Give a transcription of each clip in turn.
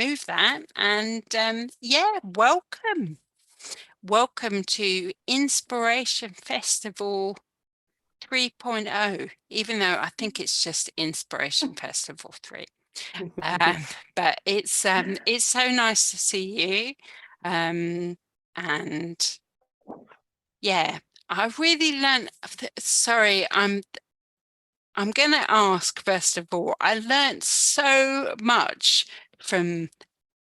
remove that. And welcome to Inspiration Festival 3.0, even though I think it's just Inspiration Festival 3. But it's so nice to see you. And yeah, I really learned. Sorry, I'm going to ask, first of all, I learned so much from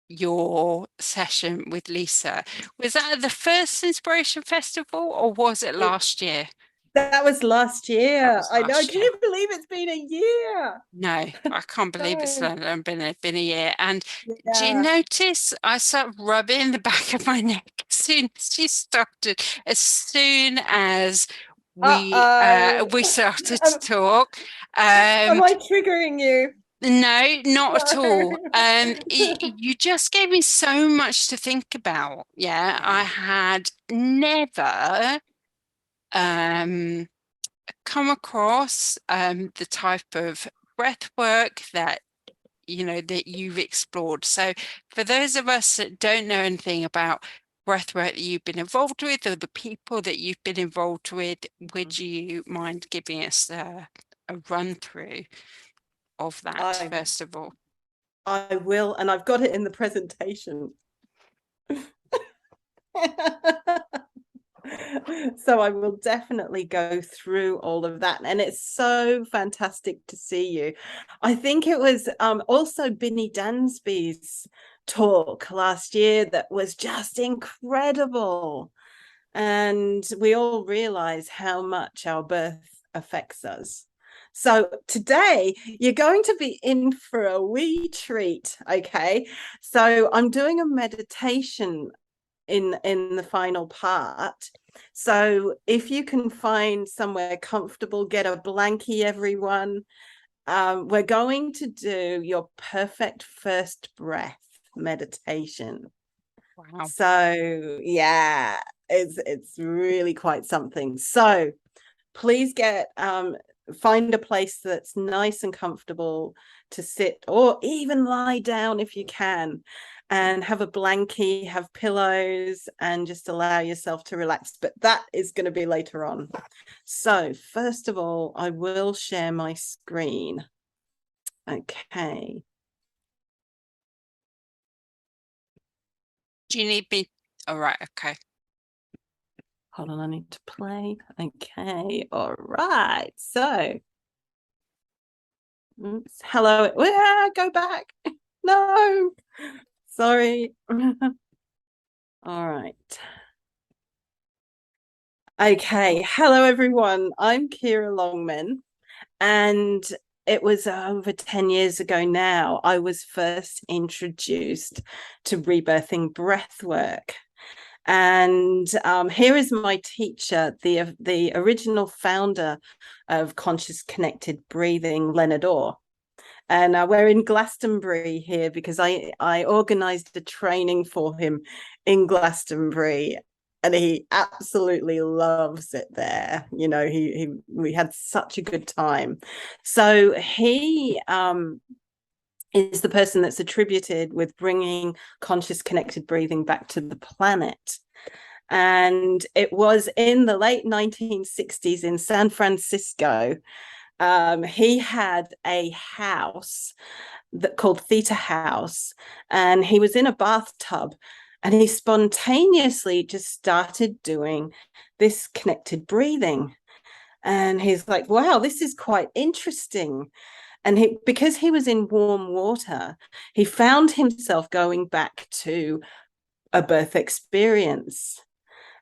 your session with Lisa. Was that at the first Inspiration Festival or was it last year? That was last year. Was I know. last Can year. you believe it's been a year? No, I can't believe it's No. been a year. And do you Yeah. notice I started rubbing the back of my neck as soon as she started, as soon as we Uh-oh. started to talk. Am I triggering you? No, not at No. all. You just gave me so much to think about. Yeah, I had never um, come across the type of breath work that that you've explored. So for those of us that don't know anything about breath work that you've been involved with or the people that you've been involved with, would you mind giving us a run through of that, I first of all? I will, and I've got it in the presentation. So I will definitely go through all of that. And it's so fantastic to see you. I think it was also Binny Dansby's talk last year that was just incredible. And we all realize how much our birth affects us. So today you're going to be in for a wee treat. Okay. So I'm doing a meditation in the final part. So if you can find somewhere comfortable, get a blankie, everyone. We're going to do your perfect first breath meditation. Wow. So yeah, it's really quite something. So please find a place that's nice and comfortable to sit, or even lie down if you can, and have a blankie, have pillows, and just allow yourself to relax. But that is going to be later on. So first of all, I will share my screen. Okay. Do you need me? All right. Okay. Hold on, I need to play. Okay. All right. So oops. Hello. Go back. No. Sorry. All right. Okay. Hello, everyone. I'm Ciara Longman, and it was over 10 years ago now I was first introduced to rebirthing breathwork. And here is my teacher, the original founder of Conscious Connected Breathing, Leonard Orr. And we're in Glastonbury here because I organized a training for him in Glastonbury, and he absolutely loves it there. You know, we had such a good time. So he is the person that's attributed with bringing conscious connected breathing back to the planet. And it was in the late 1960s in San Francisco. He had a house called Theta House, and he was in a bathtub, and he spontaneously just started doing this connected breathing. And he's like, wow, this is quite interesting. And because he was in warm water, he found himself going back to a birth experience.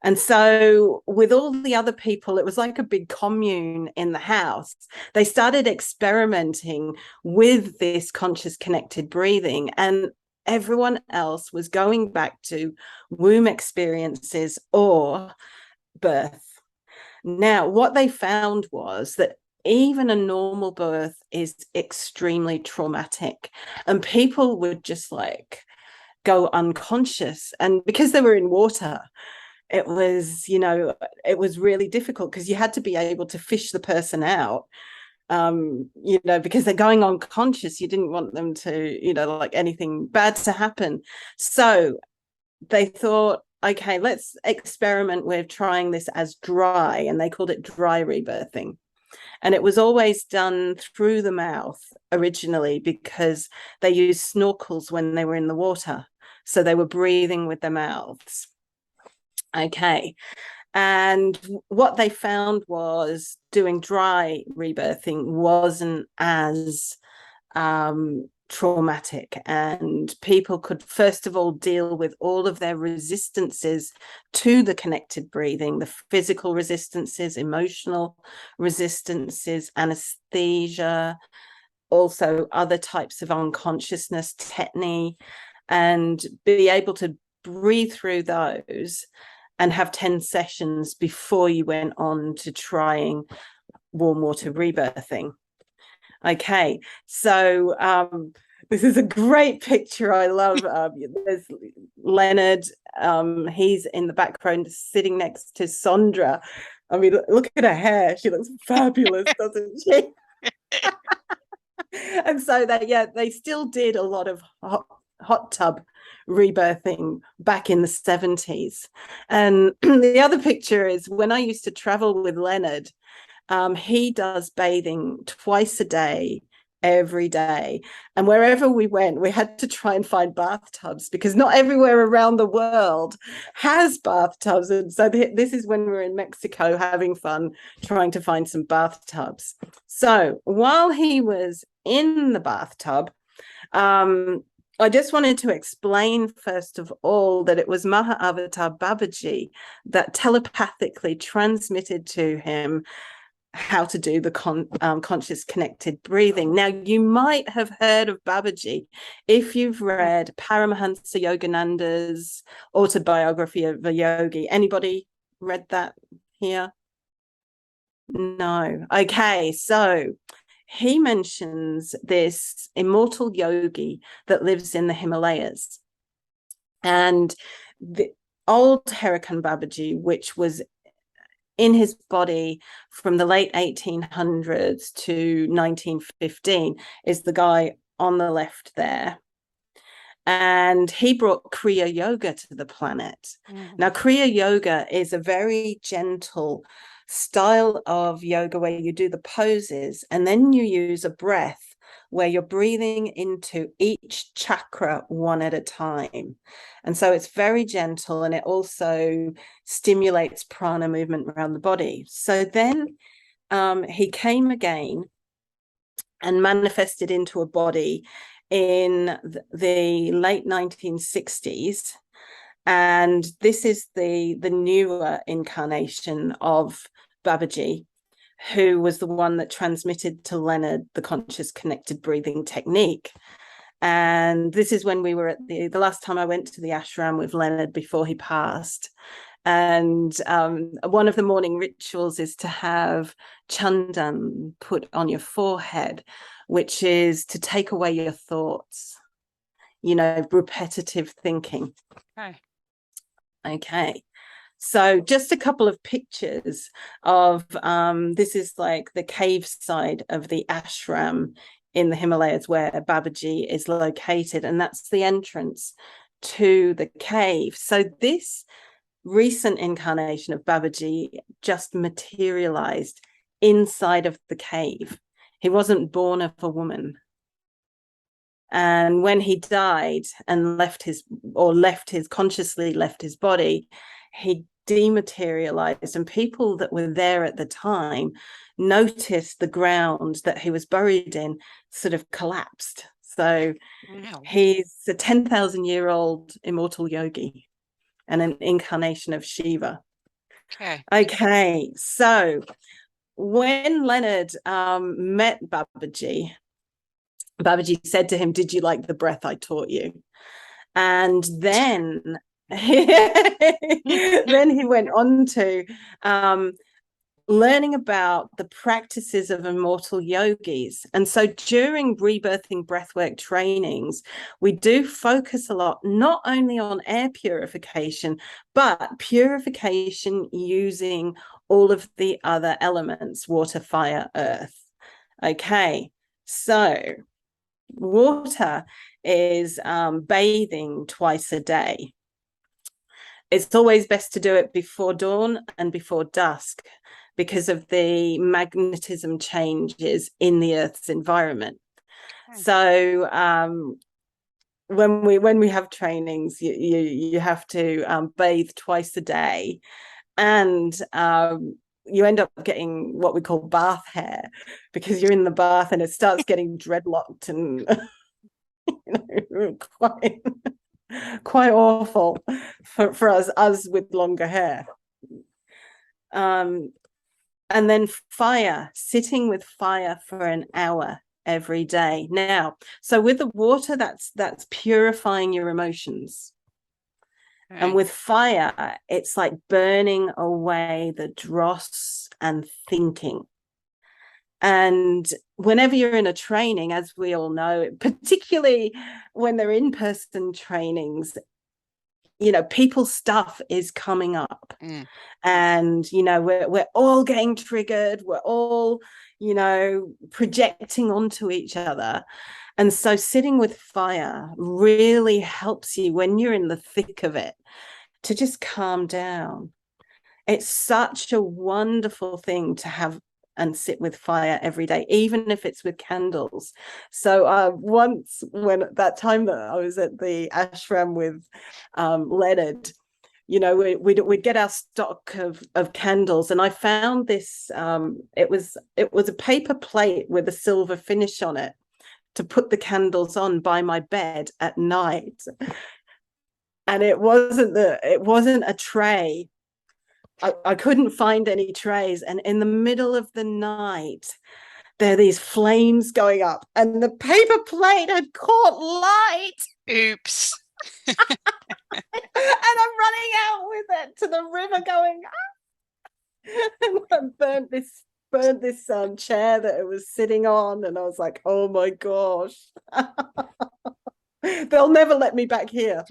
And so with all the other people, it was like a big commune in the house. They started experimenting with this conscious connected breathing, and everyone else was going back to womb experiences or birth. Now, what they found was that even a normal birth is extremely traumatic, and people would just like go unconscious. And because they were in water, it was, it was really difficult because you had to be able to fish the person out because they're going unconscious. You didn't want them to, like anything bad to happen. So they thought, okay, let's experiment with trying this as dry, and they called it dry rebirthing. And it was always done through the mouth originally because they used snorkels when they were in the water. So they were breathing with their mouths. Okay. And what they found was doing dry rebirthing wasn't as traumatic, and people could first of all deal with all of their resistances to the connected breathing, the physical resistances, emotional resistances, anesthesia, also other types of unconsciousness, tetany, and be able to breathe through those and have 10 sessions before you went on to trying warm water rebirthing. Okay, so this is a great picture. I love. There's Leonard. He's in the background, sitting next to Sondra. I mean, look at her hair. She looks fabulous, doesn't she? And so they still did a lot of hot tub rebirthing back in the 70s. And the other picture is when I used to travel with Leonard. He does bathing twice a day, every day. And wherever we went, we had to try and find bathtubs because not everywhere around the world has bathtubs. And so this is when we're in Mexico having fun, trying to find some bathtubs. So while he was in the bathtub, I just wanted to explain, first of all, that it was Mahavatar Babaji that telepathically transmitted to him how to do the conscious connected breathing. Now, you might have heard of Babaji if you've read Paramahansa Yogananda's autobiography of a yogi. Anybody read that here? No. Okay, so he mentions this immortal yogi that lives in the Himalayas. And the old Herakan Babaji, which was in his body from the late 1800s to 1915, is the guy on the left there. And he brought Kriya Yoga to the planet. Now, Kriya Yoga is a very gentle style of yoga where you do the poses and then you use a breath where you're breathing into each chakra one at a time. And so it's very gentle, and it also stimulates prana movement around the body. So then he came again and manifested into a body in the late 1960s. And this is the newer incarnation of Babaji, who was the one that transmitted to Leonard the conscious connected breathing technique. And this is when we were at the last time I went to the ashram with Leonard before he passed. And one of the morning rituals is to have chandan put on your forehead, which is to take away your thoughts, repetitive thinking. Okay. So just a couple of pictures of this is like the cave side of the ashram in the Himalayas where Babaji is located, and that's the entrance to the cave. So this recent incarnation of Babaji just materialized inside of the cave. He wasn't born of a woman. And when he died and consciously left his body, he dematerialized, and people that were there at the time noticed the ground that he was buried in sort of collapsed. So he's a 10,000-year-old immortal yogi and an incarnation of Shiva. Okay. So when Leonard met Babaji said to him, "Did you like the breath I taught you?" And then then he went on to learning about the practices of immortal yogis. And so during rebirthing breathwork trainings, we do focus a lot, not only on air purification, but purification using all of the other elements, water, fire, earth. Okay, so water is bathing twice a day. It's always best to do it before dawn and before dusk because of the magnetism changes in the Earth's environment. Okay. So when we have trainings, you have to bathe twice a day, and you end up getting what we call bath hair because you're in the bath and it starts getting dreadlocked and quite awful for us with longer hair. And then fire, sitting with fire for an hour every day. Now, so with the water, that's purifying your emotions. Okay. And with fire, it's like burning away the dross and thinking. And whenever you're in a training, as we all know, particularly when they're in-person trainings, people's stuff is coming up. And we're all getting triggered, we're all projecting onto each other. And so sitting with fire really helps you when you're in the thick of it to just calm down. It's such a wonderful thing to have and sit with fire every day, even if it's with candles. So once, when that time that I was at the ashram with Leonard, we'd get our stock of candles, and I found this. It was a paper plate with a silver finish on it to put the candles on by my bed at night, and it wasn't a tray. I couldn't find any trays, and in the middle of the night there are these flames going up and the paper plate had caught light. Oops. And I'm running out with it to the river going, and I burnt this chair that it was sitting on, and I was like, oh my gosh. They'll never let me back here.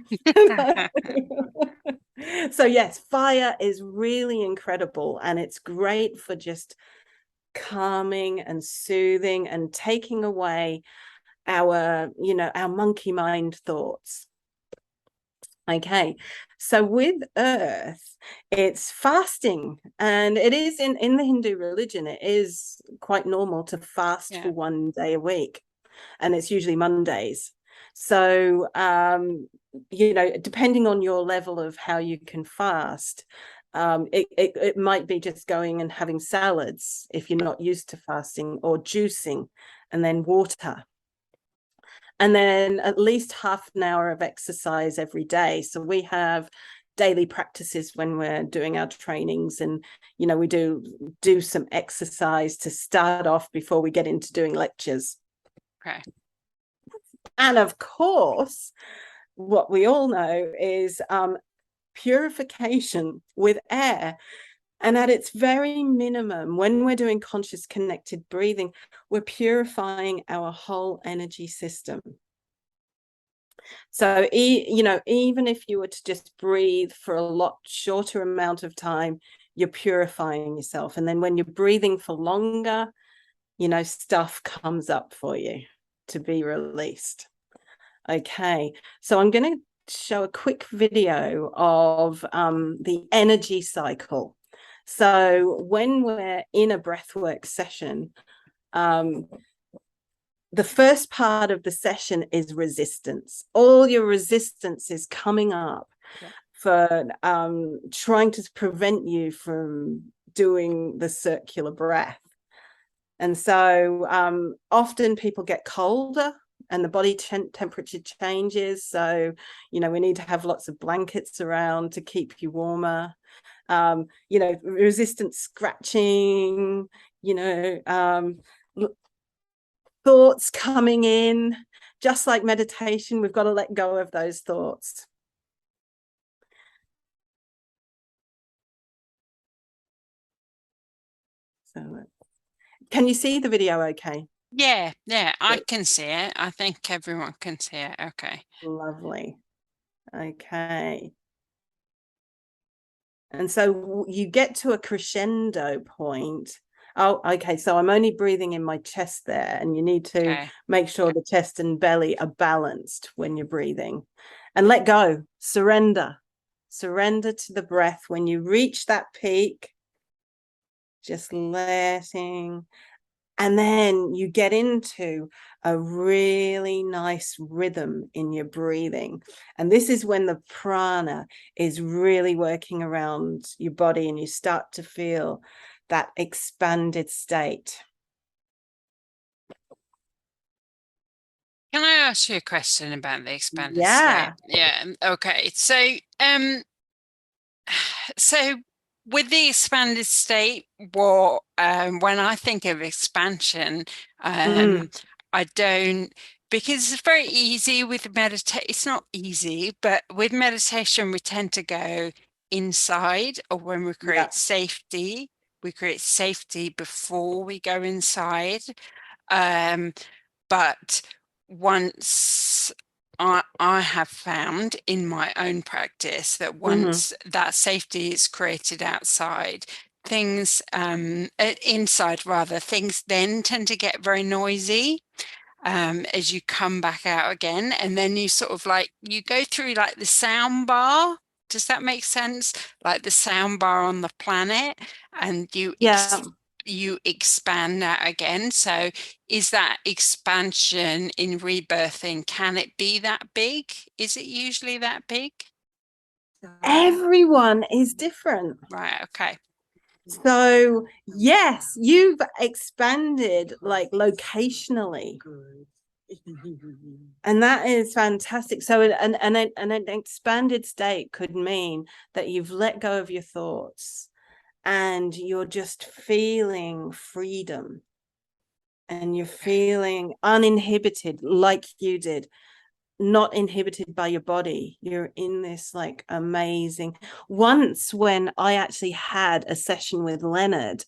So yes, fire is really incredible, and it's great for just calming and soothing and taking away our monkey mind thoughts. Okay, so with earth, it's fasting, and it is in the Hindu religion, it is quite normal to fast for 1 day a week, and it's usually Mondays. So depending on your level of how you can fast, it might be just going and having salads if you're not used to fasting, or juicing, and then water. And then at least half an hour of exercise every day. So we have daily practices when we're doing our trainings, and we do some exercise to start off before we get into doing lectures. Okay. And of course, what we all know is purification with air. And at its very minimum, when we're doing conscious connected breathing, we're purifying our whole energy system. So, even if you were to just breathe for a lot shorter amount of time, you're purifying yourself. And then when you're breathing for longer, stuff comes up for you to be released. Okay, so I'm going to show a quick video of the energy cycle. So when we're in a breathwork session, the first part of the session is resistance. All your resistance is coming up for trying to prevent you from doing the circular breath. And so often people get colder and the body temperature changes. So, we need to have lots of blankets around to keep you warmer. Resistant scratching, thoughts coming in. Just like meditation, we've got to let go of those thoughts. So, can you see the video okay? Yeah, I can see it. I think everyone can see it. Okay. Lovely. Okay. And so you get to a crescendo point Oh, okay. So I'm only breathing in my chest there, and you need to Okay. make sure the chest and belly are balanced when you're breathing. And let go, surrender. Surrender to the breath. When you reach that peak, just letting, and then you get into a really nice rhythm in your breathing. And this is when the prana is really working around your body and you start to feel that expanded state. Can I ask you a question about the expanded state? Yeah. Yeah. Okay. So with the expanded state, what when I think of expansion, Mm, I don't, because it's very easy with meditation. It's not easy, but with meditation, we tend to go inside, or when yeah. we create safety before we go inside. Um, but once I have found in my own practice that Mm-hmm. once that safety is created outside, things inside rather, things then tend to get very noisy as you come back out again. And then you sort of like, you go through like the sound bar. Does that make sense? Like the sound bar on the planet, and Yeah. you expand out again. So is that expansion in rebirthing, can it be that big? Is it usually that big? Everyone is different. Right, okay. So, yes, you've expanded like locationally. And that is fantastic. So an expanded state could mean that you've let go of your thoughts and you're just feeling freedom and you're feeling uninhibited like you did, not inhibited by your body. You're in this like amazing. Once when I actually had a session with Leonard,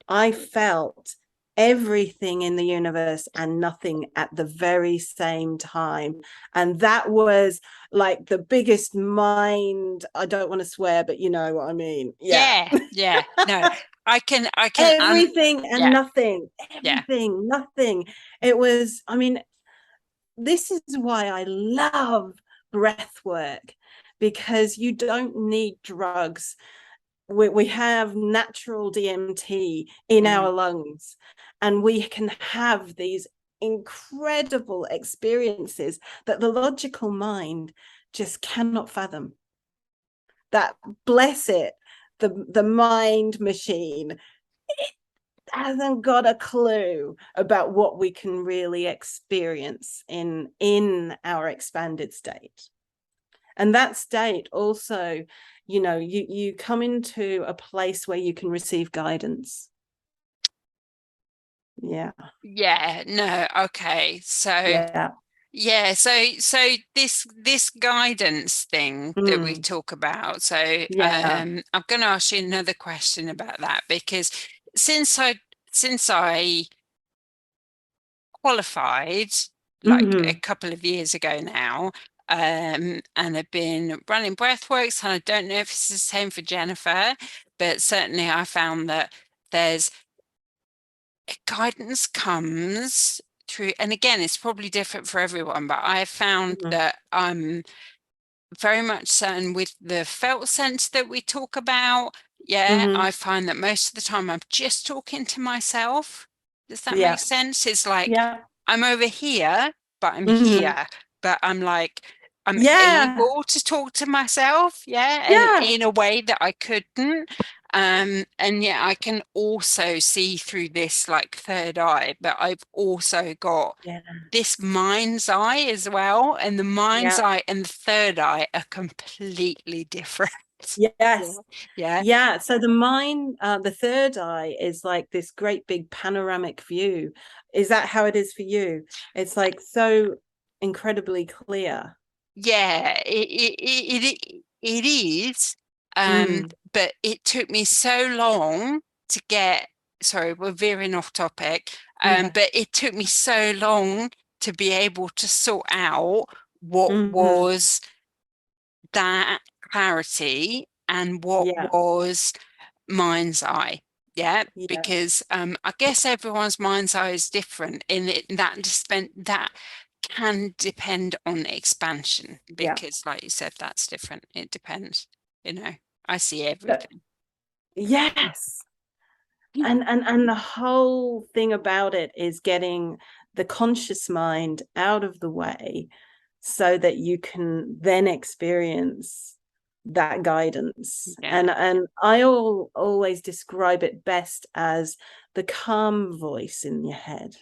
I felt everything in the universe and nothing at the very same time. And that was like the biggest mind. I don't want to swear, but you know what I mean. Yeah. Yeah, yeah. No, I can Everything and yeah, nothing, yeah. everything, nothing. It was, I mean, this is why I love breath work, because you don't need drugs. We have natural DMT in Mm. our lungs, and we can have these incredible experiences that the logical mind just cannot fathom. That, bless it, the mind machine hasn't got a clue about what we can really experience in our expanded state. And that state also, you come into a place where you can receive guidance. Yeah. Yeah, no, okay. So Yeah. yeah, so this guidance thing that we Mm, talk about. So yeah. I'm going to ask you another question about that, because since I since I qualified like a Mm-hmm. couple of years ago now, and I've been running breathworks, and I don't know if it's the same for Jennifer, but certainly I found that there's guidance comes through, and again, it's probably different for everyone, but I have found Mm-hmm. that I'm very much certain with the felt sense that we talk about. Yeah, Mm-hmm. I find that most of the time I'm just talking to myself. Does that make Yeah. sense? It's like Yeah. I'm over here, but I'm Mm-hmm. here, but I'm like, I'm Yeah. able to talk to myself, yeah, and Yeah. in a way that I couldn't. And yeah, I can also see through this like third eye, but I've also got Yeah. this mind's eye as well. And the mind's Yeah. eye and the third eye are completely different. Yeah. Yes. Yeah. Yeah. So the third eye is like this great big panoramic view. Is that how it is for you? It's like so incredibly clear. Yeah, it is. Mm, But it took me so long to get, sorry, we're veering off topic. yeah. But it took me so long to be able to sort out what Mm-hmm. was that clarity and what Yeah. was mind's eye. Yeah, Yeah. because I guess everyone's mind's eye is different in it that can depend on expansion, Yeah. because like you said, that's different. It depends, you know. I see But everything. yes. And the whole thing about it is getting the conscious mind out of the way so that you can then experience that guidance. Yeah. And I always describe it best as the calm voice in your head.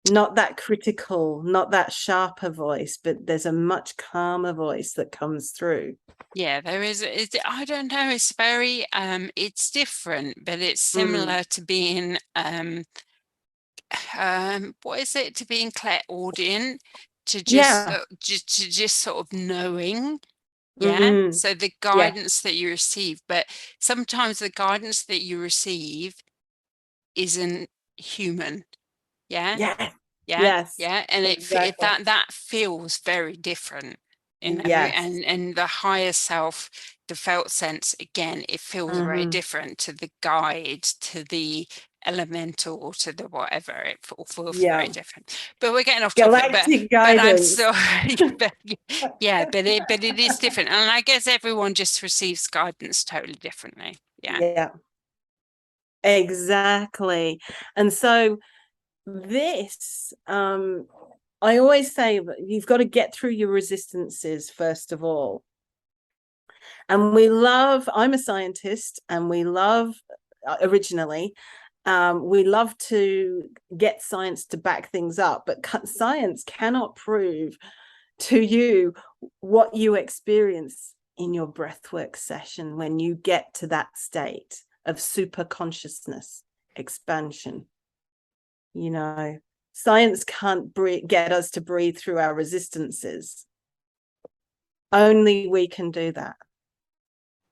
Not that critical, not that sharper voice, but there's a much calmer voice that comes through. Yeah, there is. I don't know. It's very, it's different, but it's similar to being, what is it? To being clairaudient, to just, Yeah. just sort of knowing. Yeah. Mm-hmm. So the Yeah. guidance that you receive, but sometimes the guidance that you receive isn't human. Yeah. Yeah. Yeah, Yes. yeah, and it Exactly. that feels very different, you know, Yes. and the higher self, the felt sense, again, it feels very Mm-hmm. different to the guide, to the elemental, to the whatever. It all feels very Yeah. different. But we're getting off topic. Galactic But I'm guidance. still, but, yeah, but it is different, and I guess everyone just receives guidance totally differently. Yeah. Yeah, exactly. And so this, I always say that you've got to get through your resistances first of all. And I'm a scientist, and we love, originally, we love to get science to back things up, but science cannot prove to you what you experience in your breathwork session when you get to that state of super consciousness expansion. You know, science can't get us to breathe through our resistances. Only we can do that.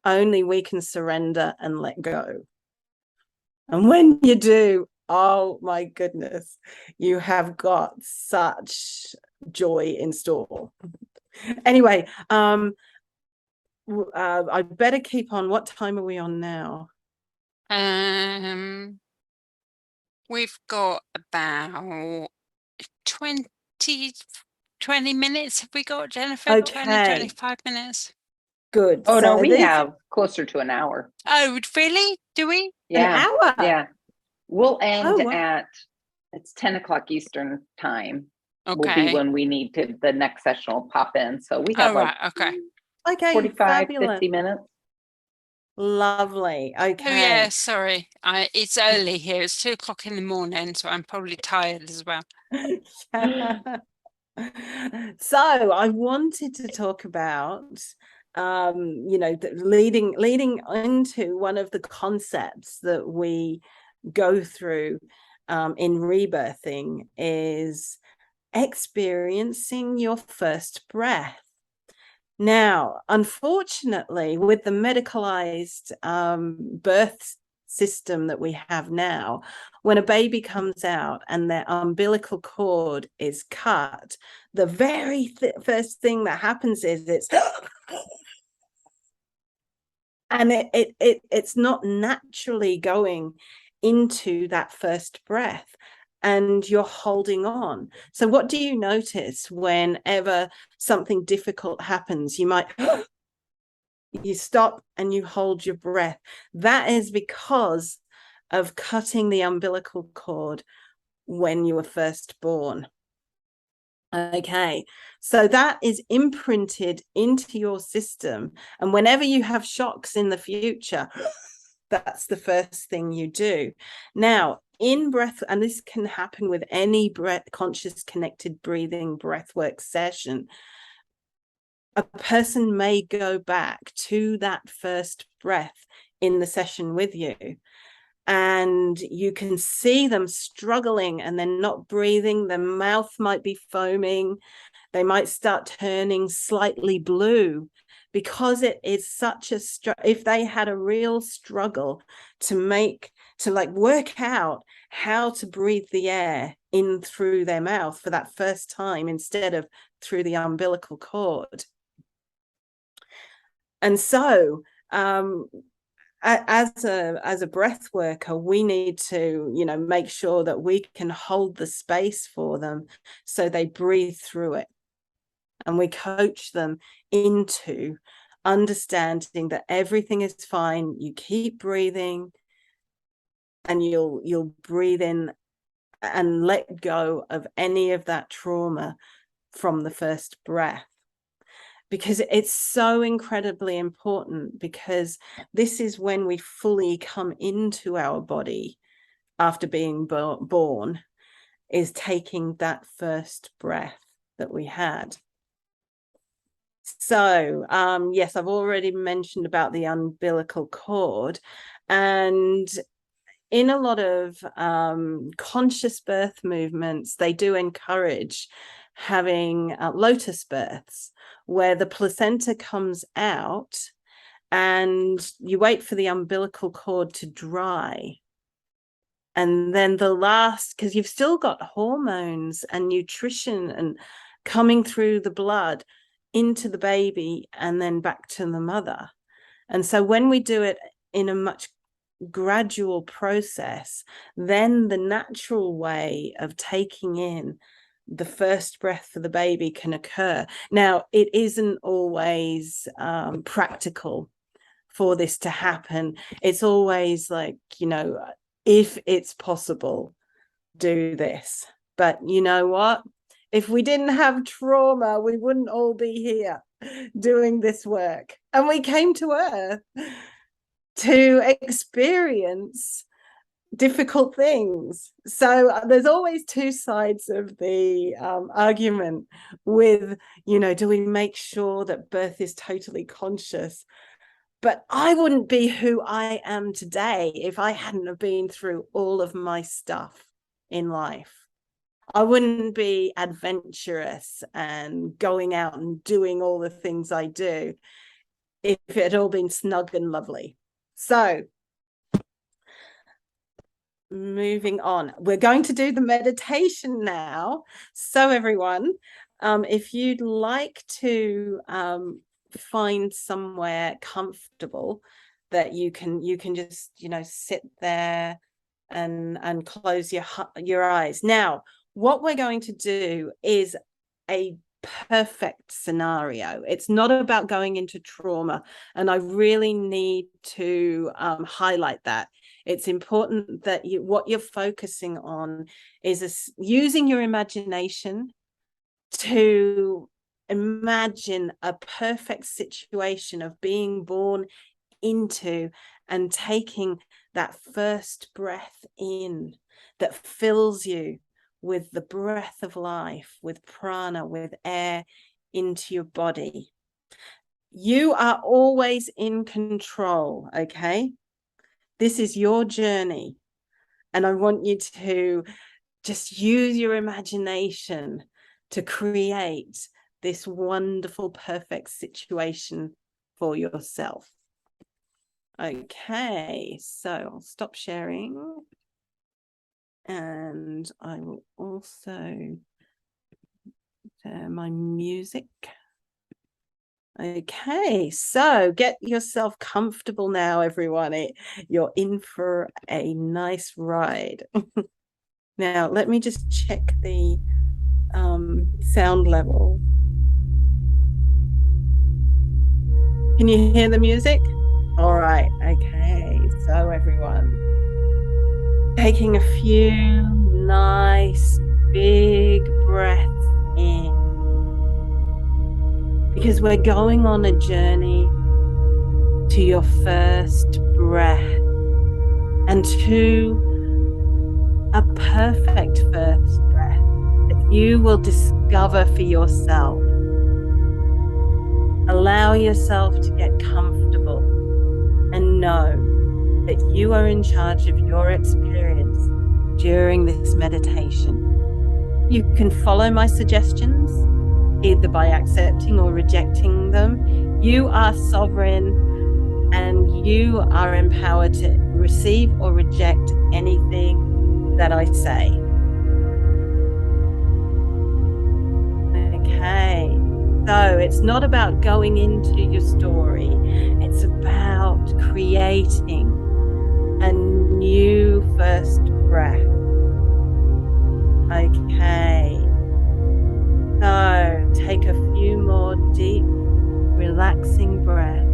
Only we can surrender and let go. And when you do, oh my goodness, you have got such joy in store. Anyway, I better keep on. What time are we on now? We've got about 20 20 minutes. Have we got, Jennifer? 20, Okay, 25 minutes? good. Oh, no, So we this have closer to an hour. Oh, really? Do we? an Yeah. hour. Yeah. We'll Oh, end wow. at, it's 10 o'clock Eastern time. Will be Okay. when we need to, the next session will pop in. So we have Oh, like right. Okay. Okay, 45, fabulous. 50 minutes. Lovely. Oh, yeah. Okay. Sorry. It's early here. It's 2 o'clock in the morning, so I'm probably tired as well. So I wanted to talk about leading into one of the concepts that we go through in rebirthing is experiencing your first breath. Now, unfortunately, with the medicalized birth system that we have now, when a baby comes out and their umbilical cord is cut, the very first thing that happens is it's and it's not naturally going into that first breath, and you're holding on. So what do you notice whenever something difficult happens? You might you stop and you hold your breath. That is because of cutting the umbilical cord when you were first born. Okay, so that is imprinted into your system. And whenever you have shocks in the future, that's the first thing you do. Now, in breath, and this can happen with any conscious connected breathing breathwork session, a person may go back to that first breath in the session with you, and you can see them struggling and they're not breathing. Their mouth might be foaming. They might start turning slightly blue because it is such a if they had a real struggle to work out how to breathe the air in through their mouth for that first time instead of through the umbilical cord. And so as a breath worker, we need to, make sure that we can hold the space for them so they breathe through it. And we coach them into understanding that everything is fine. You keep breathing, and you'll breathe in and let go of any of that trauma from the first breath. Because it's so incredibly important, because this is when we fully come into our body after being born, is taking that first breath that we had. So, yes, I've already mentioned about the umbilical cord, and in a lot of conscious birth movements, they do encourage having lotus births, where the placenta comes out and you wait for the umbilical cord to dry. And then because you've still got hormones and nutrition and coming through the blood into the baby and then back to the mother. And so when we do it in a much gradual process, then the natural way of taking in the first breath for the baby can occur. Now, it isn't always practical for this to happen. It's always like, if it's possible, do this. But you know what? If we didn't have trauma, we wouldn't all be here doing this work. And we came to Earth to experience difficult things. So there's always two sides of the argument with, do we make sure that birth is totally conscious? But I wouldn't be who I am today if I hadn't have been through all of my stuff in life. I wouldn't be adventurous and going out and doing all the things I do if it had all been snug and lovely. So moving on, we're going to do the meditation now. So everyone, if you'd like to find somewhere comfortable that you can just sit there and close your eyes. Now, what we're going to do is a perfect scenario. It's not about going into trauma, and I really need to highlight that. It's important that what you're focusing on is using your imagination to imagine a perfect situation of being born into and taking that first breath in that fills you with the breath of life, with prana, with air into your body. You are always in control, okay? This is your journey, and I want you to just use your imagination to create this wonderful, perfect situation for yourself. Okay, so I'll stop sharing, and I will also share my music. Okay, so get yourself comfortable now, everyone. You're in for a nice ride. Now, let me just check the sound level. Can you hear the music? All right, okay, so everyone, taking a few nice big breaths in, because we're going on a journey to your first breath and to a perfect first breath that you will discover for yourself. Allow yourself to get comfortable and know that you are in charge of your experience during this meditation. You can follow my suggestions, either by accepting or rejecting them. You are sovereign, and you are empowered to receive or reject anything that I say. Okay, So it's not about going into your story. It's about creating a new first breath. Okay. So take a few more deep, relaxing breaths.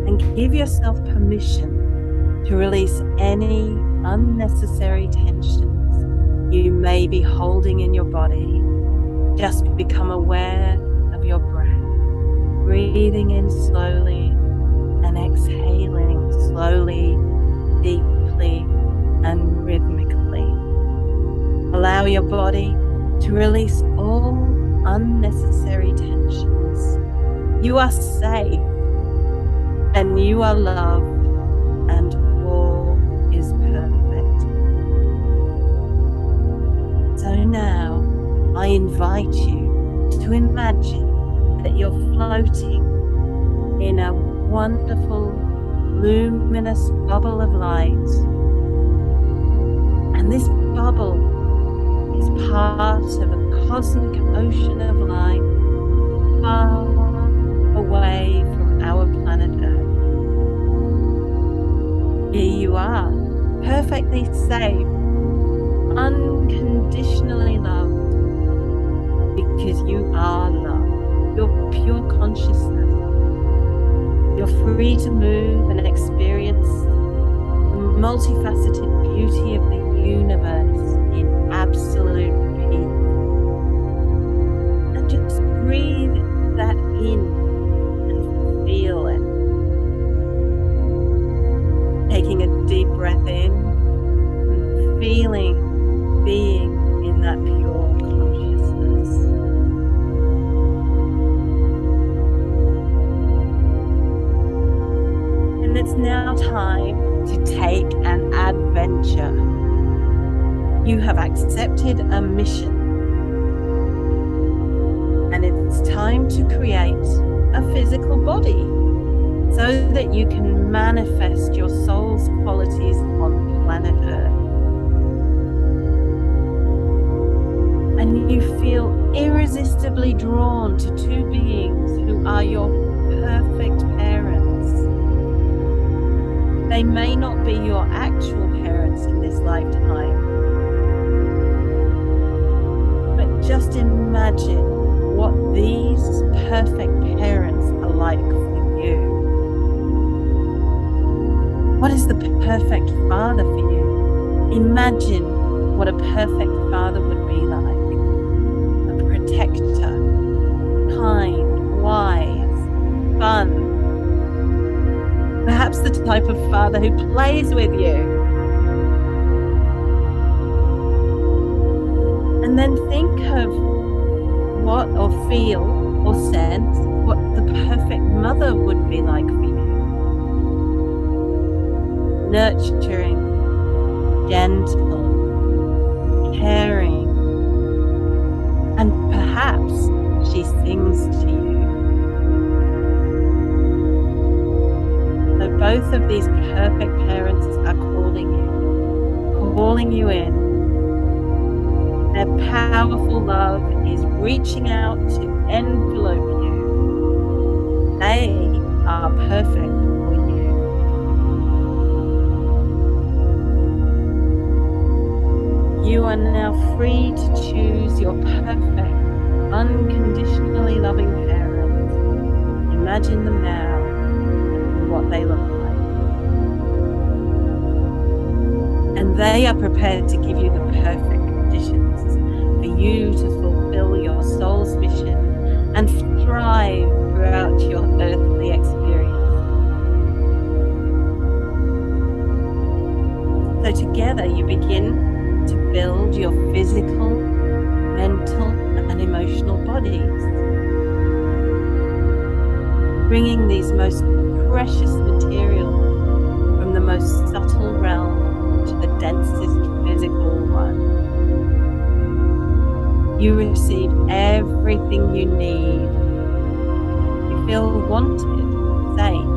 And give yourself permission to release any unnecessary tensions you may be holding in your body. Just become aware of your breath, breathing in slowly and exhaling slowly, deeply, and rhythmically. Allow your body to release all unnecessary tensions. You are safe, and you are loved, and all is perfect. So now I invite you to imagine that you're floating in a wonderful, luminous bubble of light. And this bubble is part of a cosmic ocean of light far away from our planet Earth. Here you are, perfectly safe, unconditionally loved, because you are love. You're pure consciousness. You're free to move and experience the multifaceted beauty of the universe in absolute peace. And just breathe that in and feel it. Taking a deep breath in and feeling being in that pure consciousness. And it's now time to take an adventure. You have accepted a mission, and it's time to create a physical body so that you can manifest your soul's qualities on planet Earth. And you feel irresistibly drawn to two beings who are your perfect parents. They may not be your actual parents in this lifetime, but just imagine what these perfect parents are like for you. What is the perfect father for you? Imagine what a perfect father would be like. A protector, kind, wise, fun. Perhaps the type of father who plays with you. And then think of what, or feel, or sense what the perfect mother would be like for you. Nurturing, gentle, caring, and perhaps she sings to you. So both of these perfect parents are calling you in. Their powerful love is reaching out to envelope you. They are perfect for you. You are now free to choose your perfect, unconditionally loving parents. Imagine them now and what they look like. And they are prepared to give you the perfect conditions for you to fulfill your soul's mission and thrive throughout your earthly experience. So together you begin to build your physical, mental, and emotional bodies, bringing these most precious materials from the most subtle realm to the densest physical one. You receive everything you need. You feel wanted, safe.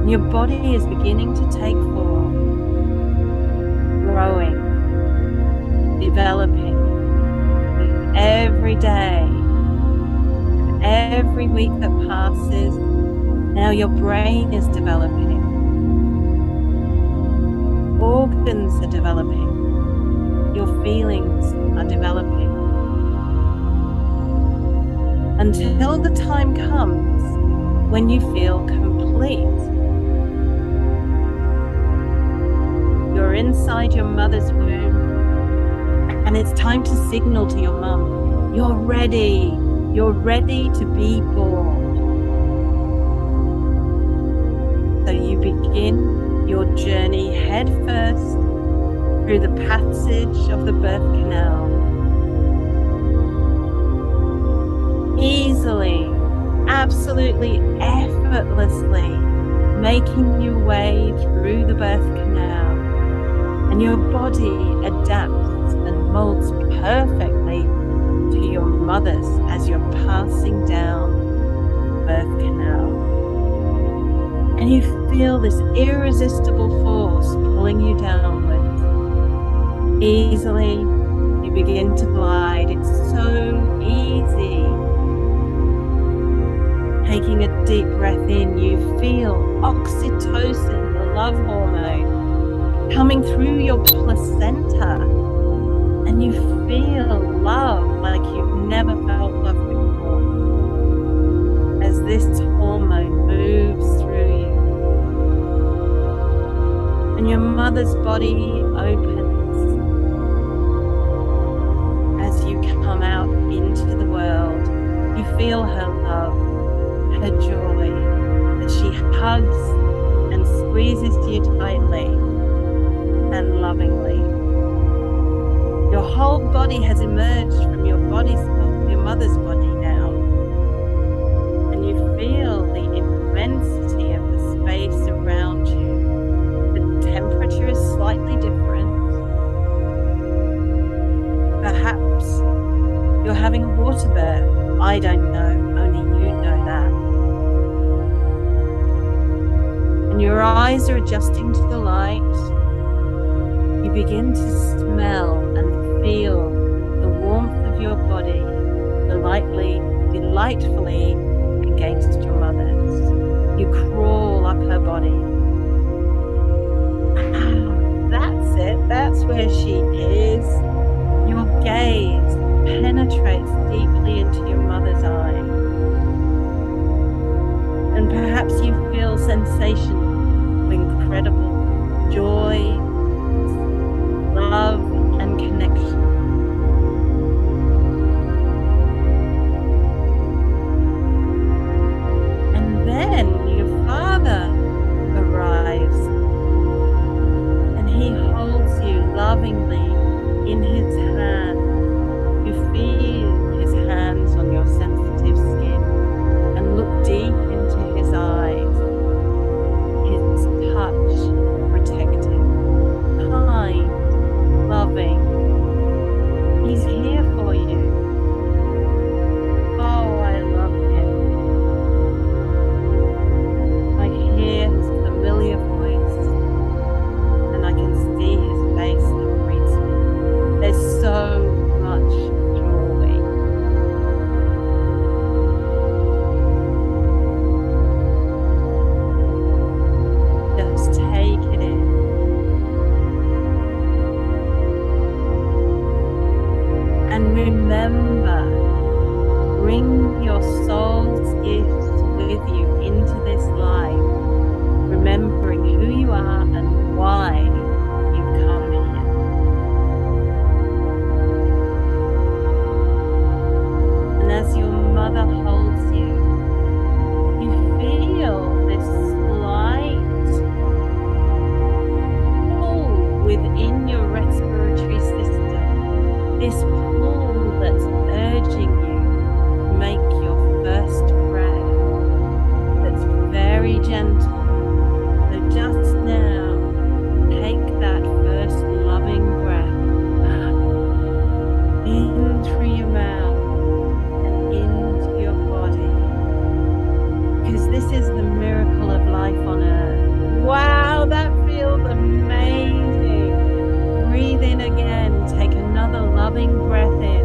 Your body is beginning to take form, growing, developing, every day. Every week that passes, now your brain is developing. Organs are developing. Your feelings are developing. Until the time comes when you feel complete. You're inside your mother's womb, and it's time to signal to your mum, you're ready. You're ready to be born. So you begin your journey head first through the passage of the birth canal. Easily, absolutely effortlessly making your way through the birth canal. And your body adapts and molds perfectly to your mother's as you're passing down the birth canal. And you feel this irresistible force pulling you downwards. Easily, you begin to glide. It's so easy. Taking a deep breath in, you feel oxytocin, the love hormone, coming through your placenta. And you feel love like you've never felt love before. As this hormone moves through you. And your mother's body opens as you come out into the world. You feel her love, her joy, as she hugs and squeezes you tightly and lovingly. Your whole body has emerged from your mother's body now. And you feel the immensity of the space around you. The temperature is slightly different. Perhaps you're having a water birth. I don't know, only you know that. And your eyes are adjusting to the light. You begin to smell and feel the warmth of your body delightfully against your mother's. You crawl up her body. That's it. That's where she is. Your gaze penetrates deeply into your mother's eyes. And perhaps you feel sensation of incredible joy, love, and connection. And then your father arrives, and he holds you lovingly in his hand. You feel his hands on your sensitive skin and look deep into his eyes. His touch, protective, kind, loving. He's here for you. Oh, I love him. I hear his familiar voice, and I can see his face that greets me. There's so much joy. Just take it in. And remember, bring your soul's gifts with you into this life, remembering who you are and why you've come here. And as your mother holds you, you feel this slight pull within your respiratory system. This pull that's urging you to make your first breath. That's very gentle. So just now, take that first loving breath in through your mouth and into your body. Because this is the miracle of life on earth. Wow, that feels amazing. Breathe in again. Take another loving breath in.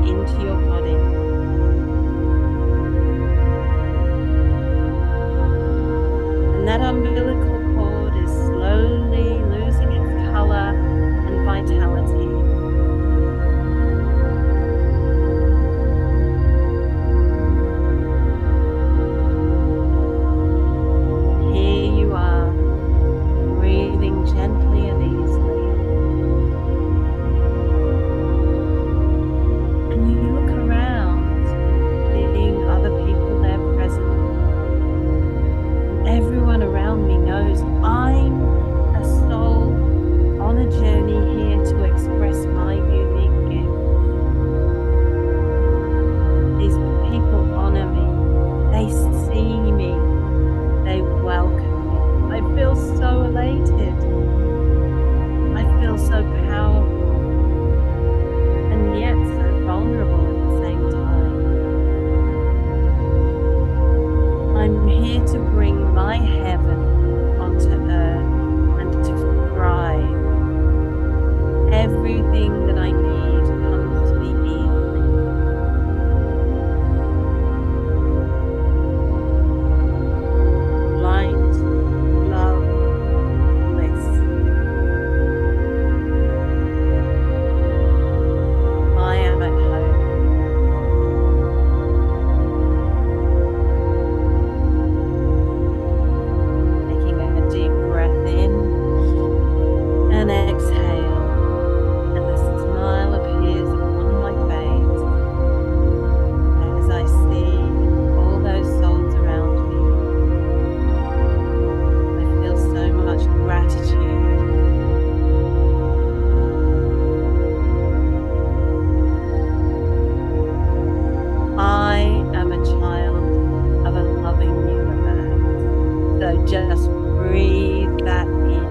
into your body. And that umbilical cord is slowly losing its color and vitality. Here you are, breathing gently and easily. And you look around, seeing other people there present. Everyone around me knows I'm a soul on a journey here to express my unique gift. These people honor me. They see me. They welcome me. I feel so elated. I feel so powerful and yet so vulnerable at the same time. I'm here to bring my heaven onto earth and to thrive. Everything that I need comes to me easily. Light, love, bliss. I am at home. Taking a deep breath in and exhale, and a smile appears upon my face as I see all those souls around me. I feel so much gratitude. I am a child of a loving universe. So just breathe that in.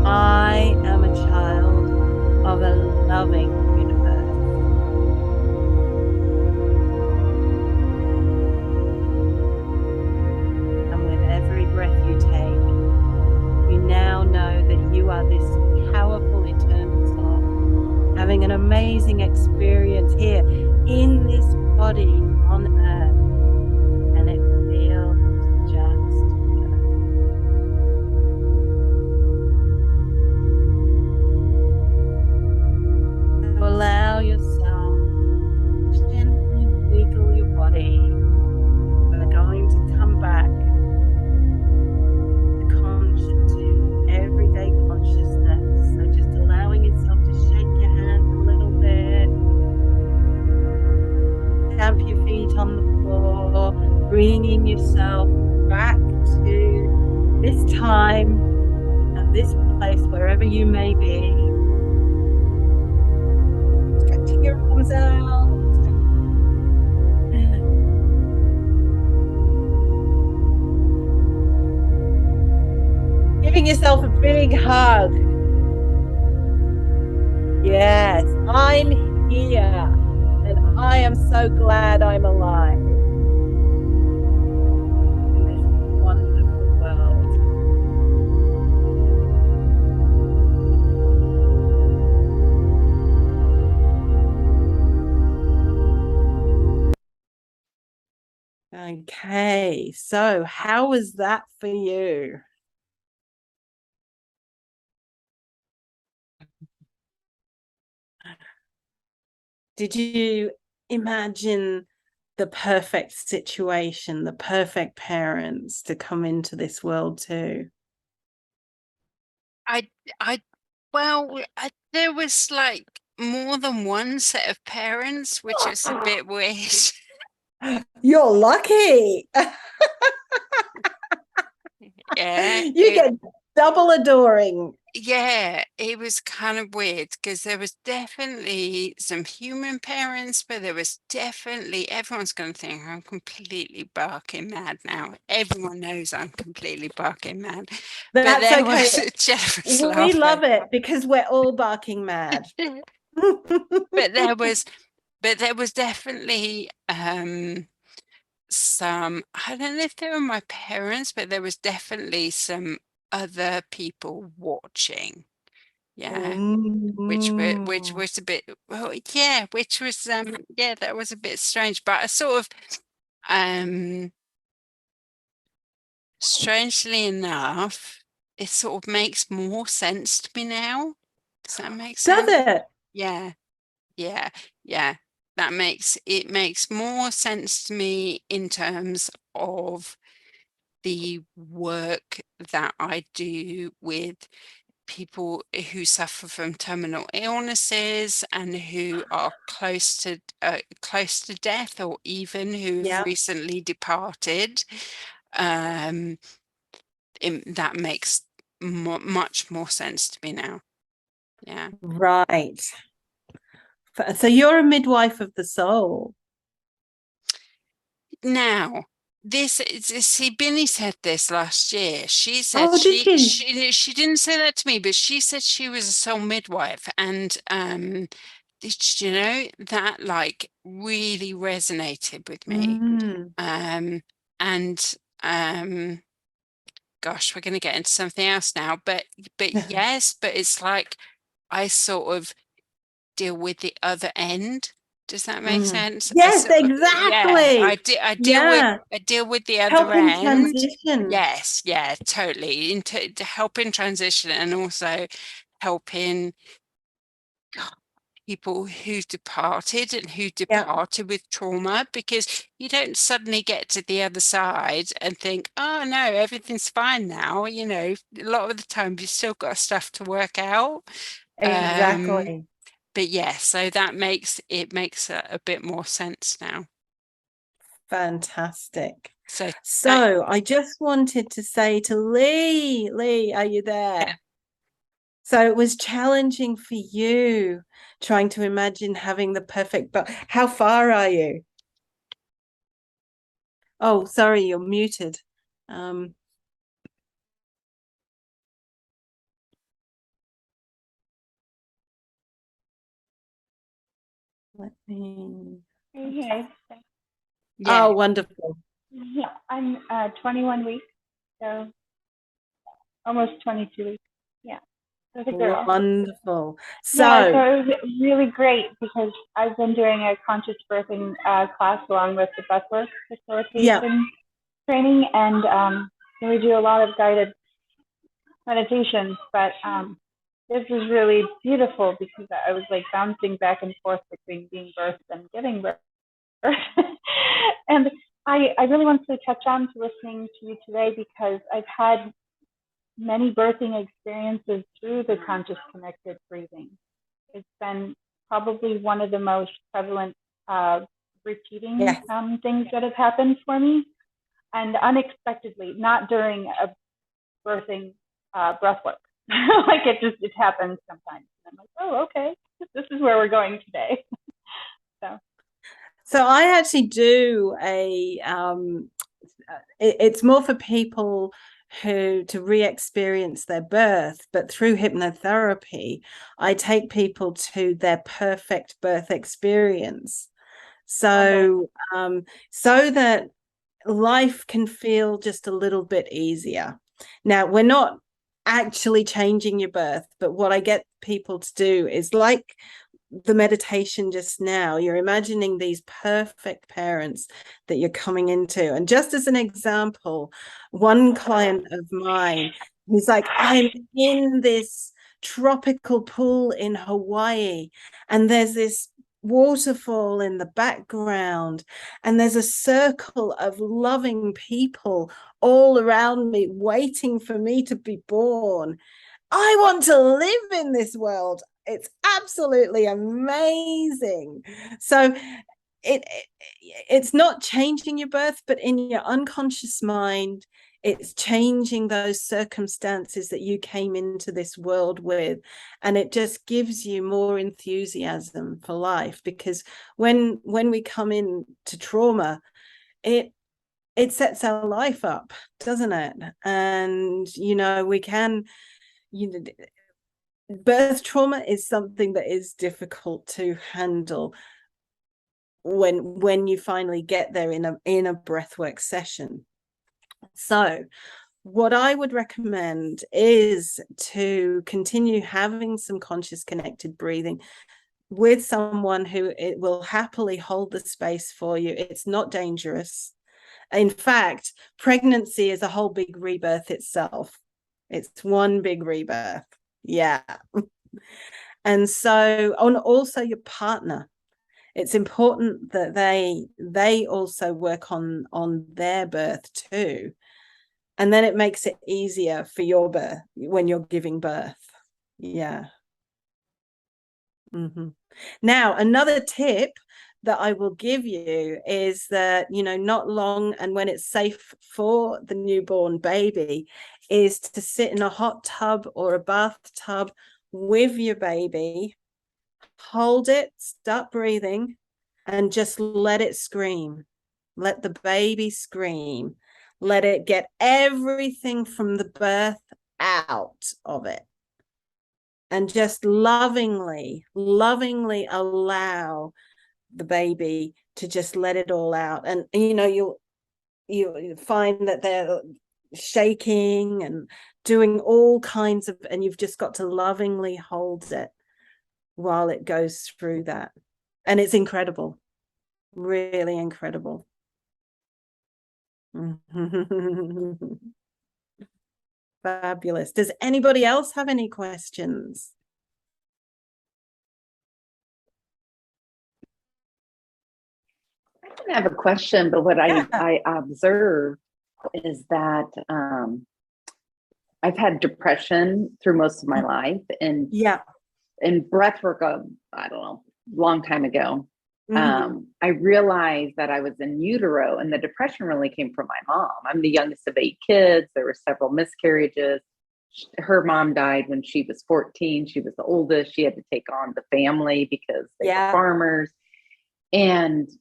I am a child of a loving universe. And with every breath you take, you now know that you are this powerful eternal soul, having an amazing experience here in this body on earth. And it feels just good. So allow yourself to gently wiggle your body. We're going to come back to everyday consciousness. So just allowing yourself to shake your hands a little bit. Stamp your feet on the floor, bringing yourself back to this time and this place, wherever you may be. Stretching your arms out. Giving yourself a big hug. Yes, I'm here. And I am so glad I'm alive in this wonderful world. Okay, so how was that for you? Did you imagine the perfect situation, the perfect parents to come into this world too? There was like more than one set of parents, which is a bit weird. You're lucky. Yeah. You get double adoring. Yeah, it was kind of weird because there was definitely some human parents, but there was definitely, everyone's going to think I'm completely barking mad now. Everyone knows I'm completely barking mad. But That's there okay. was Jennifer's We laughing. love it because we're all barking mad. But there was definitely some, I don't know if they were my parents, but there was definitely some other people watching. Yeah. Which Mm. was a bit, well, yeah, which was yeah, that was a bit strange, but I sort of strangely enough, it sort of makes more sense to me now. Does that make Does sense? it? Yeah, yeah, yeah. That makes more sense to me in terms of the work that I do with people who suffer from terminal illnesses and who are close to death, or even who've Yeah. recently departed. That makes much more sense to me now. Yeah. Right. So you're a midwife of the soul. Now, this is, see, Binny said this last year. She said Oh, did she? she didn't say that to me, but she said she was a soul midwife, and did you know that like really resonated with me? Mm. And gosh, we're going to get into something else now, but yes, but it's like I sort of deal with the other end. Does that make Mm. sense? Yes, Yeah, exactly. Yeah. I deal with the other Helping end. transition. Yes, yeah, totally. Into to helping transition, and also helping people who departed and who Yeah, departed with trauma, because you don't suddenly get to the other side and think, oh no, everything's fine now. You know, a lot of the time you've still got stuff to work out. Um, exactly. but yeah, so that makes a bit more sense now. Fantastic. So So I just wanted to say to Lee, are you there? So it was challenging for you trying to imagine having the perfect, but how far are you? Oh, sorry, you're muted. Um, let me. Hey, yeah, Oh, wonderful. yeah, I'm 21 weeks, so almost 22 weeks. Yeah, so the girl. Wonderful. Yeah, so So, it was really great because I've been doing a conscious birthing class along with the breathwork yeah, facilitation training, and we do a lot of guided meditations. But this was really beautiful because I was like bouncing back and forth between being birthed and giving birth. And I really wanted to touch on to listening to you today because I've had many birthing experiences through the conscious connected breathing. It's been probably one of the most prevalent repeating yes. things that have happened for me, and unexpectedly, not during a birthing breath work. Like it happens sometimes. And I'm like, oh, okay, this is where we're going today. So I actually do it's more for people who to re-experience their birth, but through hypnotherapy, I take people to their perfect birth experience. So so that life can feel just a little bit easier. Now, we're not actually changing your birth, but what I get people to do is like the meditation just now, you're imagining these perfect parents that you're coming into. And just as an example, one client of mine who's like, I'm in this tropical pool in Hawaii, and there's this waterfall in the background, and there's a circle of loving people all around me waiting for me to be born. I want to live in this world. It's absolutely amazing. So it's not changing your birth, but in your unconscious mind, it's changing those circumstances that you came into this world with, and it just gives you more enthusiasm for life. Because when we come in to trauma, it sets our life up, doesn't it? And we can birth trauma is something that is difficult to handle when you finally get there in a breathwork session. So what I would recommend is to continue having some conscious connected breathing with someone who it will happily hold the space for you. It's not dangerous. In fact, pregnancy is a whole big rebirth itself. It's one big rebirth. Yeah. And so, and also your partner. It's important that they also work on their birth too. And then it makes it easier for your birth when you're giving birth. Yeah. Mm-hmm. Now, another tip that I will give you is that, you know, not long and when it's safe for the newborn baby, is to sit in a hot tub or a bathtub with your baby, hold it, start breathing, and just let it scream. Let the baby scream. Let it get everything from the birth out of it. And just lovingly allow the baby to just let it all out. And you know, you'll find that they're shaking and doing all kinds of, and you've just got to lovingly hold it while it goes through that. And it's incredible, really incredible. Fabulous. Does anybody else have any questions? I don't have a question, but what Yeah. I observed is that I've had depression through most of my life, and Yeah. in breathwork, I don't know, long time ago, Mhm. I realized that I was in utero, and the depression really came from my mom. I'm the youngest of 8 kids. There were several miscarriages. Her mom died when she was 14. She was the oldest. She had to take on the family because they were farmers. And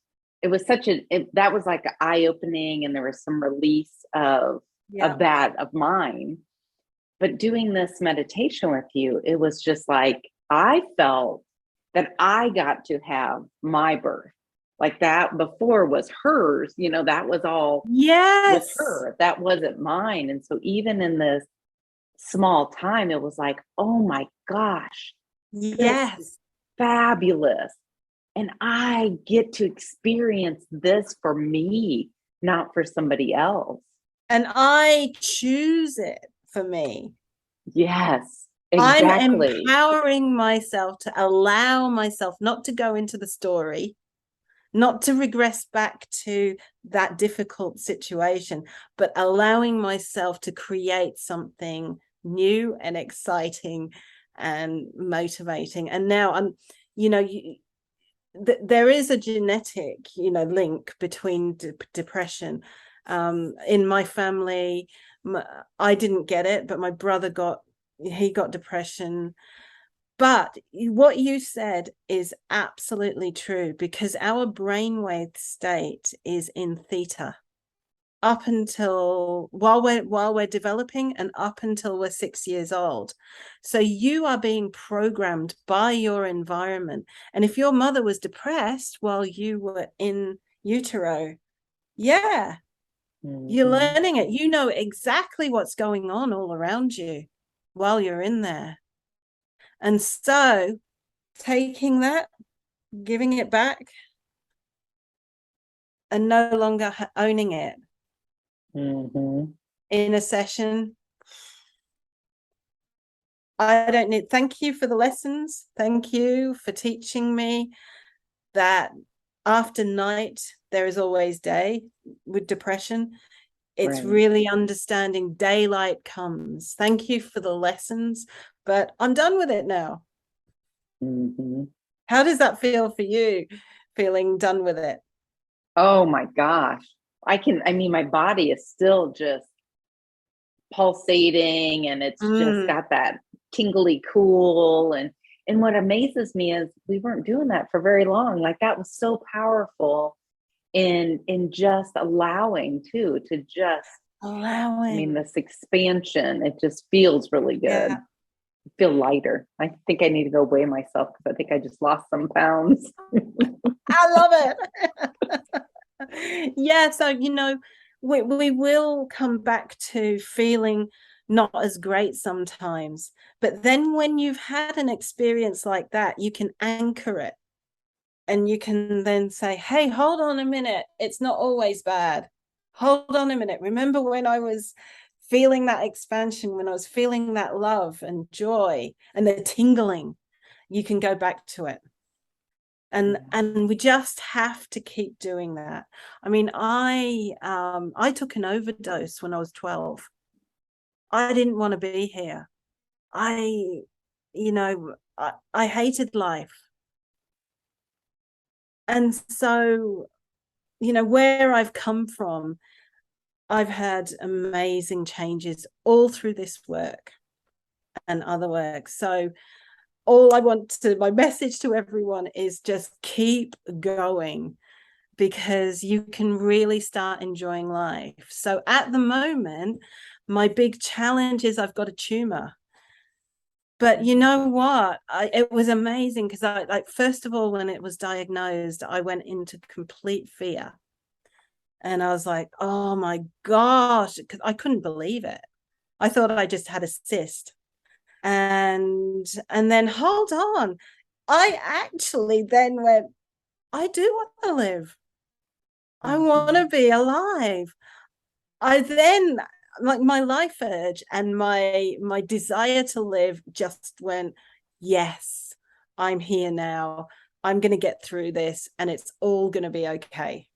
it was that was like eye-opening, and there was some release of mine. But doing this meditation with you, it was just like, I felt that I got to have my birth. Like that before was hers, you know, that was all with her. That wasn't mine. And so even in this small time, it was like, oh my gosh, this is fabulous. And I get to experience this for me, not for somebody else. And I choose it for me. Yes, exactly. I'm empowering myself to allow myself not to go into the story, not to regress back to that difficult situation, but allowing myself to create something new and exciting and motivating. And now I'm, you know, there is a genetic, you know, link between depression. In my family, I didn't get it, but my brother got depression. But what you said is absolutely true, because our brainwave state is in theta up until while we're developing, and up until we're 6 years old. So you are being programmed by your environment. And if your mother was depressed while you were in utero, you're learning it. You know exactly what's going on all around you while you're in there. And so taking that, giving it back, and no longer owning it in a session. I don't need, thank you for the lessons. Thank you for teaching me that after night, there is always day with depression. It's really understanding daylight comes. Thank you for the lessons, but I'm done with it now. How does that feel for you, feeling done with it? Oh my gosh. I mean, my body is still just pulsating, and it's just got that tingly cool. And what amazes me is we weren't doing that for very long. Like that was so powerful in just allowing to just allowing. I mean, this expansion, it just feels really good. I feel lighter. I think I need to go weigh myself, because I think I just lost some pounds. I love it. Yeah, so you know, we will come back to feeling not as great sometimes. But then when you've had an experience like that, you can anchor it. And you can then say, hey, hold on a minute. It's not always bad. Hold on a minute. Remember when I was feeling that expansion, when I was feeling that love and joy and the tingling, you can go back to it. And we just have to keep doing that. I mean, I took an overdose when I was 12. I didn't want to be here. I hated life. And so, where I've come from, I've had amazing changes all through this work and other work. So my message to everyone is just keep going, because you can really start enjoying life. So at the moment, my big challenge is I've got a tumor. But you know what? It was amazing because first of all, when it was diagnosed, I went into complete fear. And I was like, oh my gosh, because I couldn't believe it. I thought I just had a cyst. And then hold on. I actually then went, I do want to live. I want to be alive. I then, like, my life urge and my desire to live just went, yes, I'm here now. I'm going to get through this and it's all going to be okay.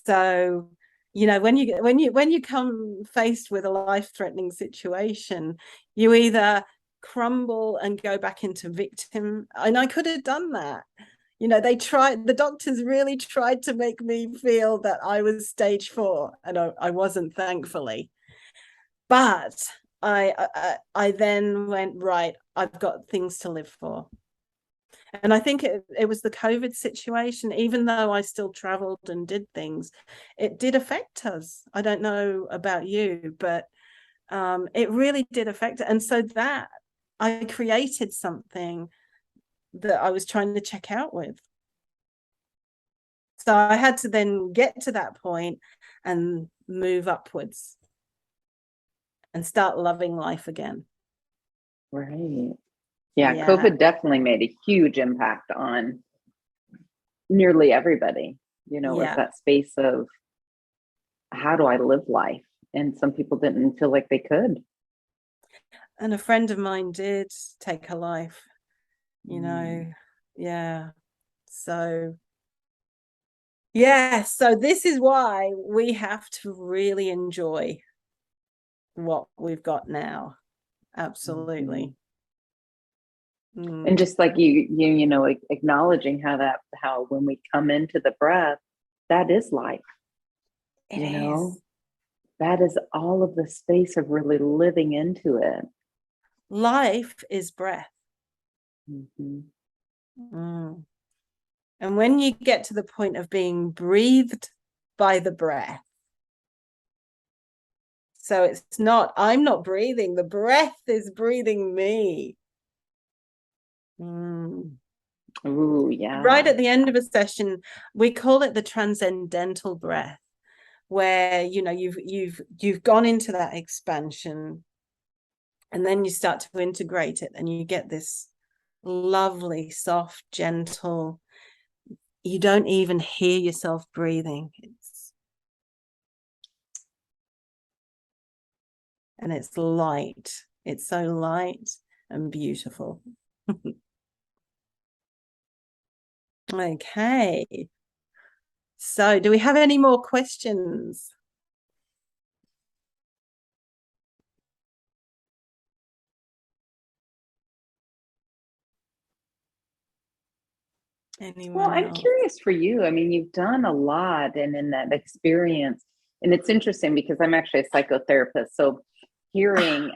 So, when you come faced with a life-threatening situation, you either crumble and go back into victim, and I could have done that. The doctors really tried to make me feel that I was stage 4, and I wasn't, thankfully. But I then went, right, I've got things to live for. And I think it was the COVID situation, even though I still traveled and did things, it did affect us. I don't know about you, but it really did affect it. And so that I created something that I was trying to check out with. So I had to then get to that point and move upwards and start loving life again. Right. Yeah, COVID definitely made a huge impact on nearly everybody, was that space of how do I live life? And some people didn't feel like they could. And a friend of mine did take her life, yeah. So, so this is why we have to really enjoy what we've got now. Absolutely. And just like you acknowledging how when we come into the breath, that is life. That is all of the space of really living into it. Life is breath. And when you get to the point of being breathed by the breath, so it's not, I'm not breathing, the breath is breathing me. Ooh, yeah. Right at the end of a session, we call it the transcendental breath, where you've gone into that expansion, and then you start to integrate it, and you get this lovely, soft, gentle. You don't even hear yourself breathing. And it's light. It's so light and beautiful. Okay. So do we have any more questions? Anyone Well, I'm else? curious for you. I mean, you've done a lot, and in that experience, and it's interesting because I'm actually a psychotherapist. So hearing,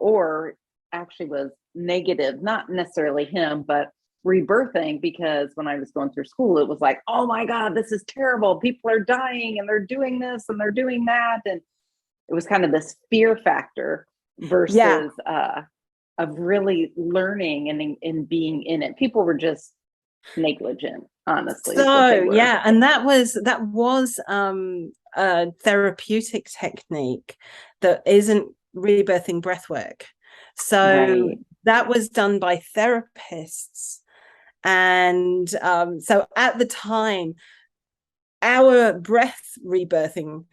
or actually was negative, not necessarily him, but rebirthing, because when I was going through school, it was like, oh my God, this is terrible. People are dying and they're doing this and they're doing that. And it was kind of this fear factor versus of really learning and being in it. People were just negligent. honestly, is what they So were. yeah, and that was a therapeutic technique that isn't rebirthing breathwork. So Right. that was done by therapists. And so at the time, our breath rebirthing,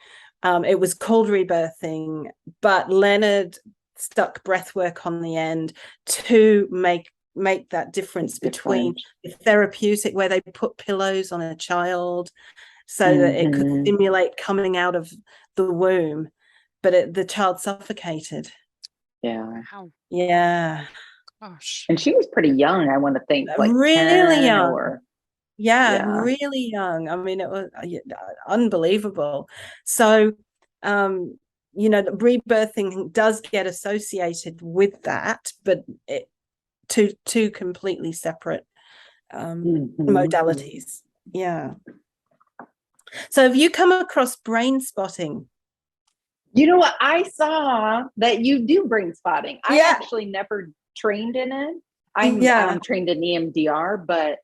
it was called rebirthing, but Leonard stuck breathwork on the end to make that difference between the therapeutic, where they put pillows on a child so that it could stimulate coming out of the womb, but the child suffocated. Yeah. Wow. Yeah. Gosh. And she was pretty young, I want to think, like Really 10 young. or Yeah, really young. I mean, it was unbelievable. So, rebirthing does get associated with that, but two completely separate modalities. Yeah. So have you come across brain spotting? You know what? I saw that you do brain spotting. I Yeah. actually never trained in it. I'm trained in EMDR, but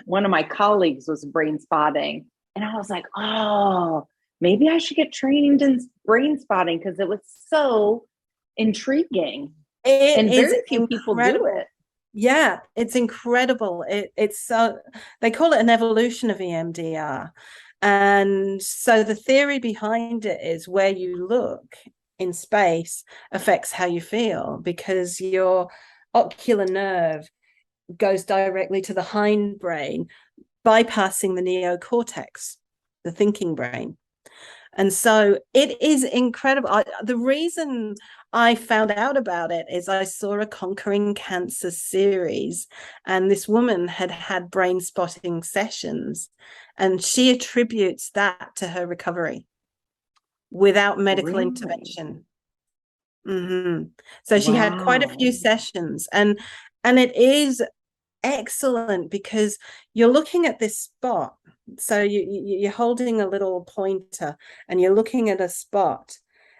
one of my colleagues was brain spotting, and I was like, oh, maybe I should get trained in brain spotting because it was so intriguing. And very few people do it. Yeah, it's incredible. It's so, they call it an evolution of EMDR. And so the theory behind it is where you look in space affects how you feel, because your ocular nerve goes directly to the hindbrain, bypassing the neocortex, the thinking brain. And so it is incredible. The reason I found out about it is I saw a Conquering Cancer series, and this woman had had brain spotting sessions, and she attributes that to her recovery without medical intervention. So she had quite a few sessions, and it is excellent because you're looking at this spot. So you're holding a little pointer and you're looking at a spot,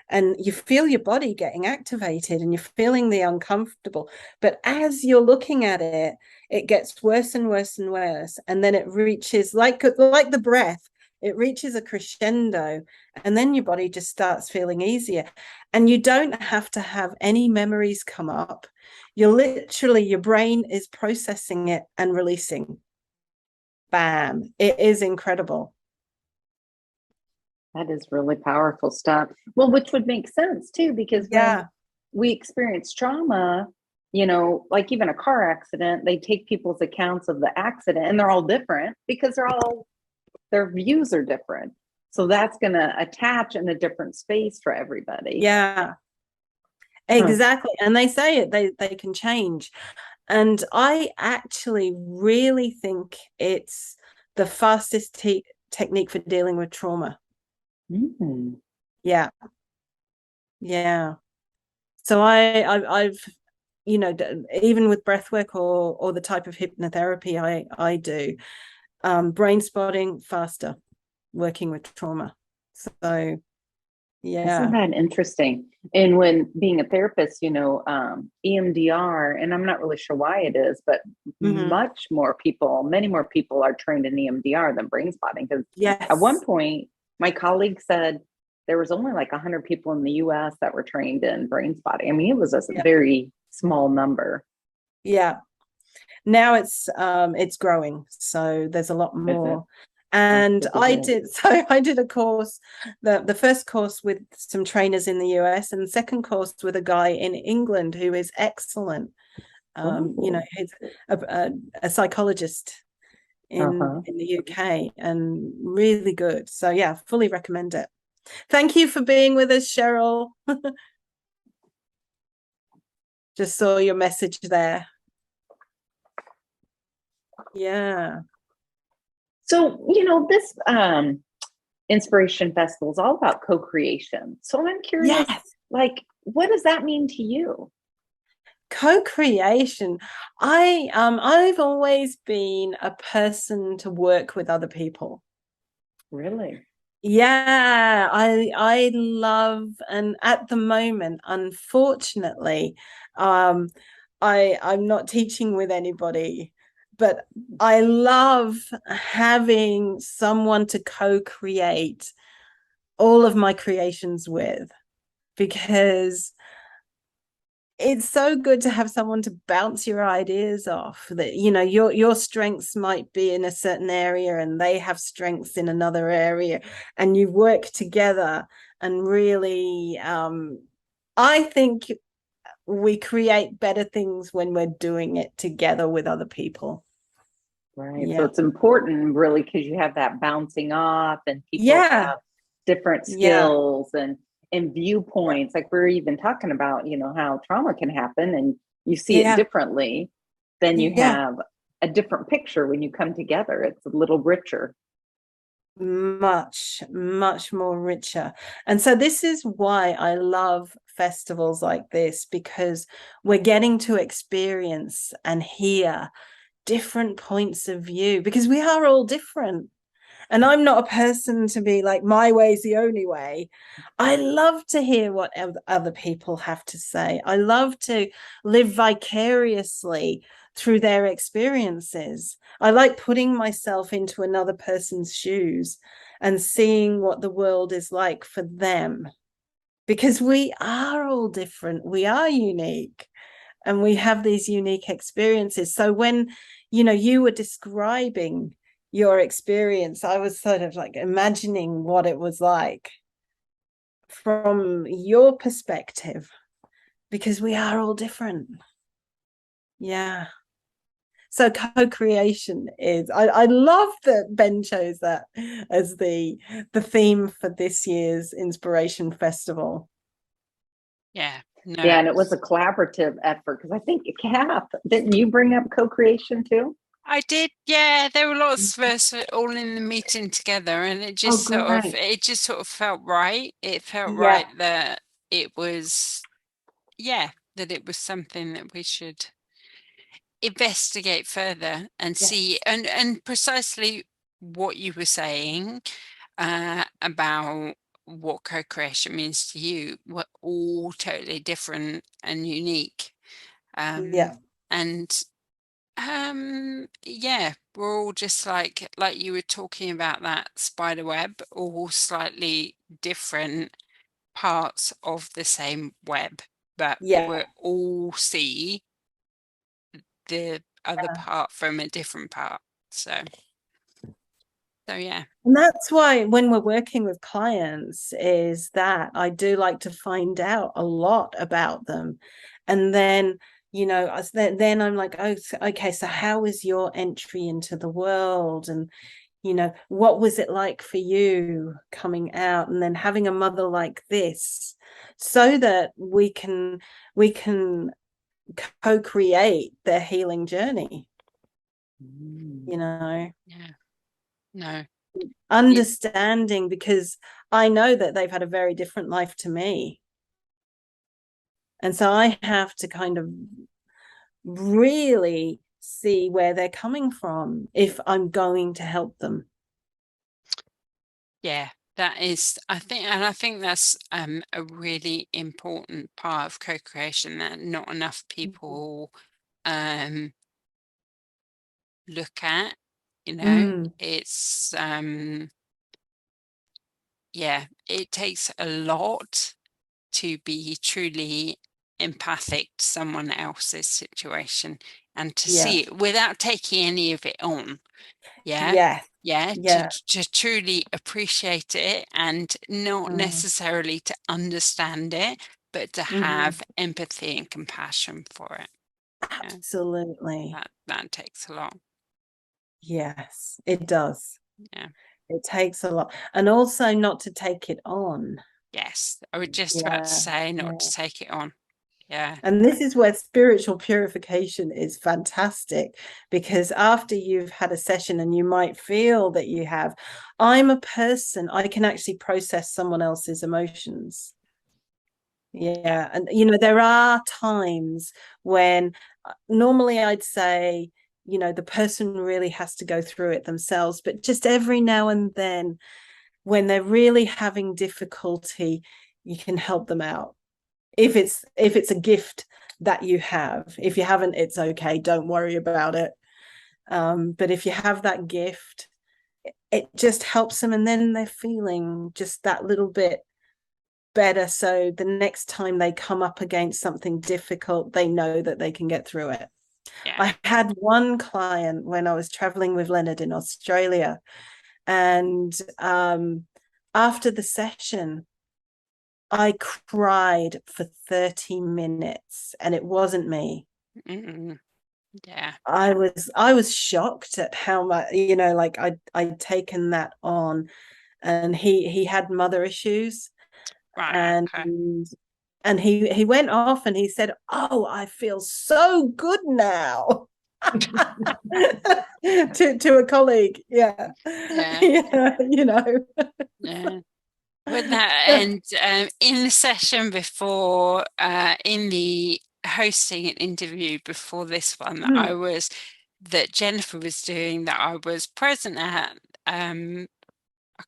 and you feel your body getting activated and you're feeling the uncomfortable. But as you're looking at it, it gets worse and worse and worse. And then it reaches, like the breath, it reaches a crescendo, and then your body just starts feeling easier. And you don't have to have any memories come up. Your brain is processing it and releasing. Bam. It is incredible. That is really powerful stuff. Well, which would make sense too, because when we experience trauma, like even a car accident, they take people's accounts of the accident, and they're all different because their views are different. So that's going to attach in a different space for everybody. Yeah, exactly. And they say it, they can change. And I actually really think it's the fastest technique for dealing with trauma. Yeah. So I've even with breathwork or the type of hypnotherapy I do, brain spotting, faster, working with trauma. So Isn't that interesting? And when being a therapist, EMDR, and I'm not really sure why it is, but many more people are trained in EMDR than brain spotting. Because at one point, my colleague said there was only like 100 people in the US that were trained in brain spotting. I mean, it was a very small number. Yeah. Now it's growing. So there's a lot more. And I did a course, the first course with some trainers in the US, and the second course with a guy in England who is excellent. He's a psychologist in the UK and really good. So yeah, fully recommend it. Thank you for being with us, Cheryl. Just saw your message there. Yeah. So, this Inspiration Festival is all about co-creation. So I'm curious, like, what does that mean to you? Co-creation. I've always been a person to work with other people. Really? Yeah, I love, and at the moment, unfortunately, I'm not teaching with anybody, but I love having someone to co-create all of my creations with, because it's so good to have someone to bounce your ideas off. That, you know, your strengths might be in a certain area and they have strengths in another area, and you work together and really I think we create better things when we're doing it together with other people. Right. Yeah. So it's important really, because you have that bouncing off, and people Yeah. have different skills and viewpoints. Like we're even talking about, you know, how trauma can happen and you see it differently. Then you have a different picture when you come together. It's a little richer. Much more richer. And so this is why I love festivals like this, because we're getting to experience and hear different points of view, because we are all different. And I'm not a person to be like, my way's the only way. I love to hear what other people have to say. I love to live vicariously through their experiences. I like putting myself into another person's shoes and seeing what the world is like for them, because we are all different. We are unique, and we have these unique experiences. So when, you know, you were describing your experience, I was sort of like imagining what it was like from your perspective, because we are all different. Yeah. So co-creation is, I love that Ben chose that as the theme for this year's Inspiration Festival. Yeah. No. Yeah, and it was a collaborative effort, because I think, Kath, didn't you bring up co-creation too? I did, yeah. There were lots of us all in the meeting together, and it just sort of felt right. It felt right that it was, that it was something that we should investigate further and see, and precisely what you were saying about what co-creation means to you. We're all totally different and unique. And we're all just like you were talking about that spider web, all slightly different parts of the same web, but we all see the other part from a different part. So yeah. And that's why when we're working with clients, is that I do like to find out a lot about them. And then, you know, then I'm like, oh, okay, so how was your entry into the world? And, you know, what was it like for you coming out? And then having a mother like this, so that we can co-create their healing journey. You know? Yeah. No. Understanding, because I know that they've had a very different life to me. And so I have to kind of really see where they're coming from if I'm going to help them. Yeah, that is, I think that's a really important part of co-creation that not enough people look at, you know. It's it takes a lot to be truly empathic to someone else's situation, and to see it without taking any of it on. To truly appreciate it, and not necessarily to understand it, but to have empathy and compassion for it. Absolutely. That takes a lot. Yes, it does. Yeah, it takes a lot. And also not to take it on. Yes, I was just about to say not to take it on. Yeah. And this is where spiritual purification is fantastic, because after you've had a session and you might feel that you have, I'm a person, I can actually process someone else's emotions. And you know, there are times when normally I'd say, you know, the person really has to go through it themselves, but just every now and then, when they're really having difficulty, you can help them out. If it's a gift that you have. If you haven't, it's okay, don't worry about it. But if you have that gift, it just helps them, and then they're feeling just that little bit better, so the next time they come up against something difficult, they know that they can get through it. I had one client when I was traveling with Leonard in Australia, and after the session I cried for 30 minutes, and it wasn't me. Yeah, I was shocked at how much, like I'd taken that on. And he had mother issues, right. and he went off and he said, "Oh, I feel so good now." to a colleague. Yeah. Yeah. Yeah. With that, and in the session before, in the hosting an interview before this one that Jennifer was doing, that I was present at, I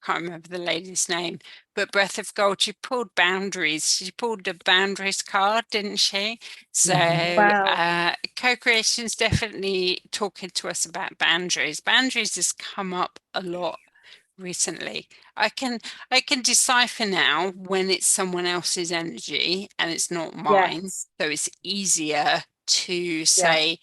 can't remember the lady's name, but Breath of Gold, she pulled boundaries. She pulled the boundaries card, didn't she? So Wow. co-creation is definitely talking to us about boundaries. Boundaries has come up a lot recently. I can decipher now when it's someone else's energy and it's not mine. Yes. So it's easier to say,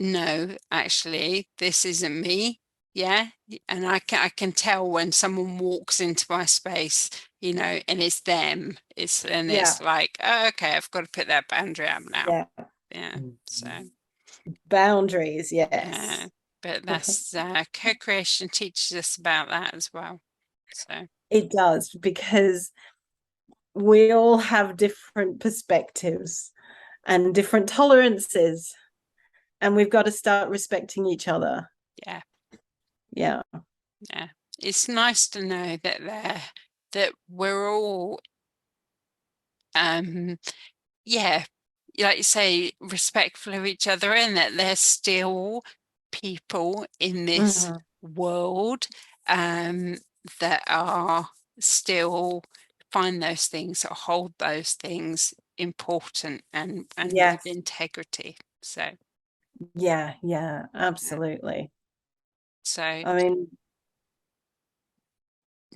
no, actually, this isn't me. Yeah. And I can tell when someone walks into my space, and it's them. It's like, oh, okay, I've got to put that boundary up now. Yeah. So Boundaries, yes. but that's co-creation teaches us about that as well. So it does, because we all have different perspectives and different tolerances, and we've got to start respecting each other. Yeah. It's nice to know that we're all like you say, respectful of each other, and that there's still people in this world that are still find those things or hold those things important and with integrity. So yeah, absolutely. So I mean,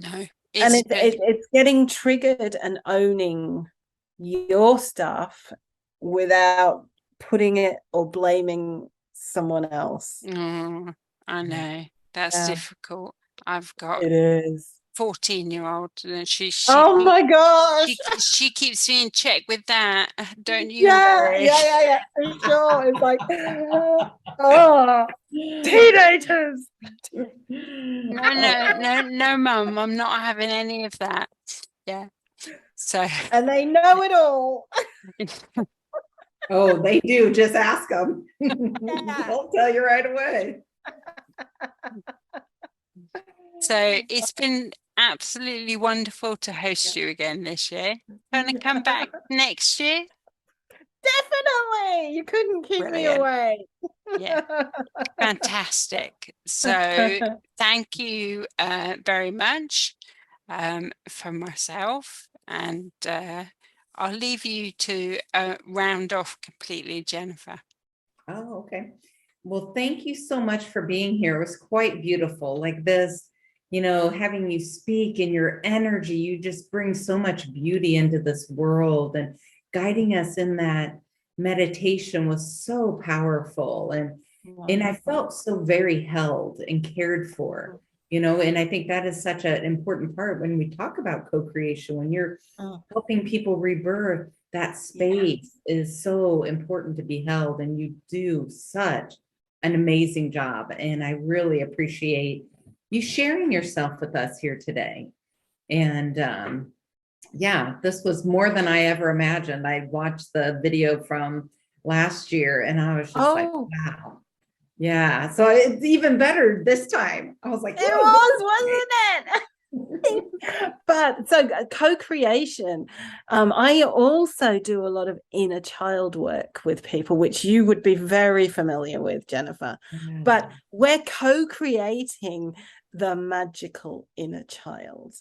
no, and it's getting triggered and owning your stuff without putting it or blaming someone else. I know that's difficult. I've got it is 14-year-old, and she oh my gosh, she keeps me in check with that. Don't you worry. Yeah, for sure. It's like, oh, teenagers. No, mum, I'm not having any of that. Yeah. So and they know it all. Oh, they do. Just ask them. They'll tell you right away. So it's been absolutely wonderful to host you again this year. Going to come back next year? Definitely. You couldn't keep me away. Yeah. Fantastic. So thank you very much from myself, and I'll leave you to round off completely, Jennifer. Oh, okay. Well, thank you so much for being here. It was quite beautiful. Like this, having you speak and your energy, you just bring so much beauty into this world, and guiding us in that meditation was so powerful. And I felt so very held and cared for, and I think that is such an important part when we talk about co-creation, when you're helping people rebirth. That space is so important to be held, and you do such an amazing job. And I really appreciate you sharing yourself with us here today. And this was more than I ever imagined. I watched the video from last year, and I was just like, wow. Yeah, so it's even better this time. I was like, it was, wasn't it? But so co-creation, I also do a lot of inner child work with people, which you would be very familiar with, Jennifer. But we're co-creating the magical inner child.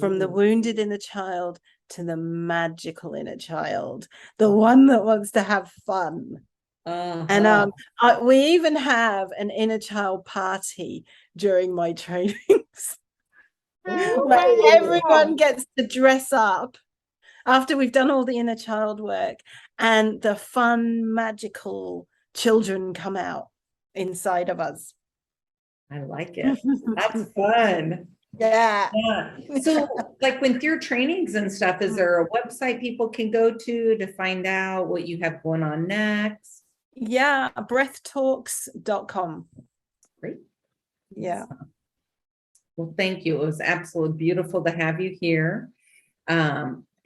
From the wounded inner child to the magical inner child, the one that wants to have fun. And we even have an inner child party during my trainings where everyone gets to dress up after we've done all the inner child work, and the fun, magical children come out inside of us. I like it. That's fun. Yeah. So like with your trainings and stuff, is there a website people can go to find out what you have going on next? Yeah, BreathTalks.com. Great. Yeah. Well, thank you. It was absolutely beautiful to have you here.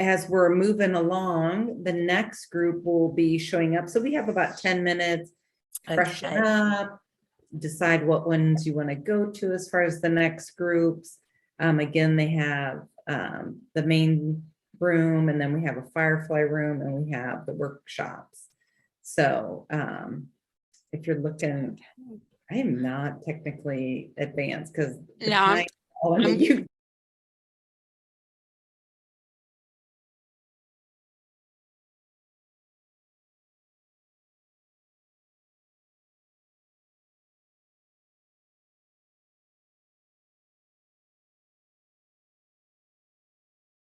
As we're moving along, the next group will be showing up. So we have about 10 minutes, freshen up, decide what ones you want to go to as far as the next groups. Again, they have the main room, and then we have a firefly room, and we have the workshops. So if you're looking, I am not technically advanced because Yeah, you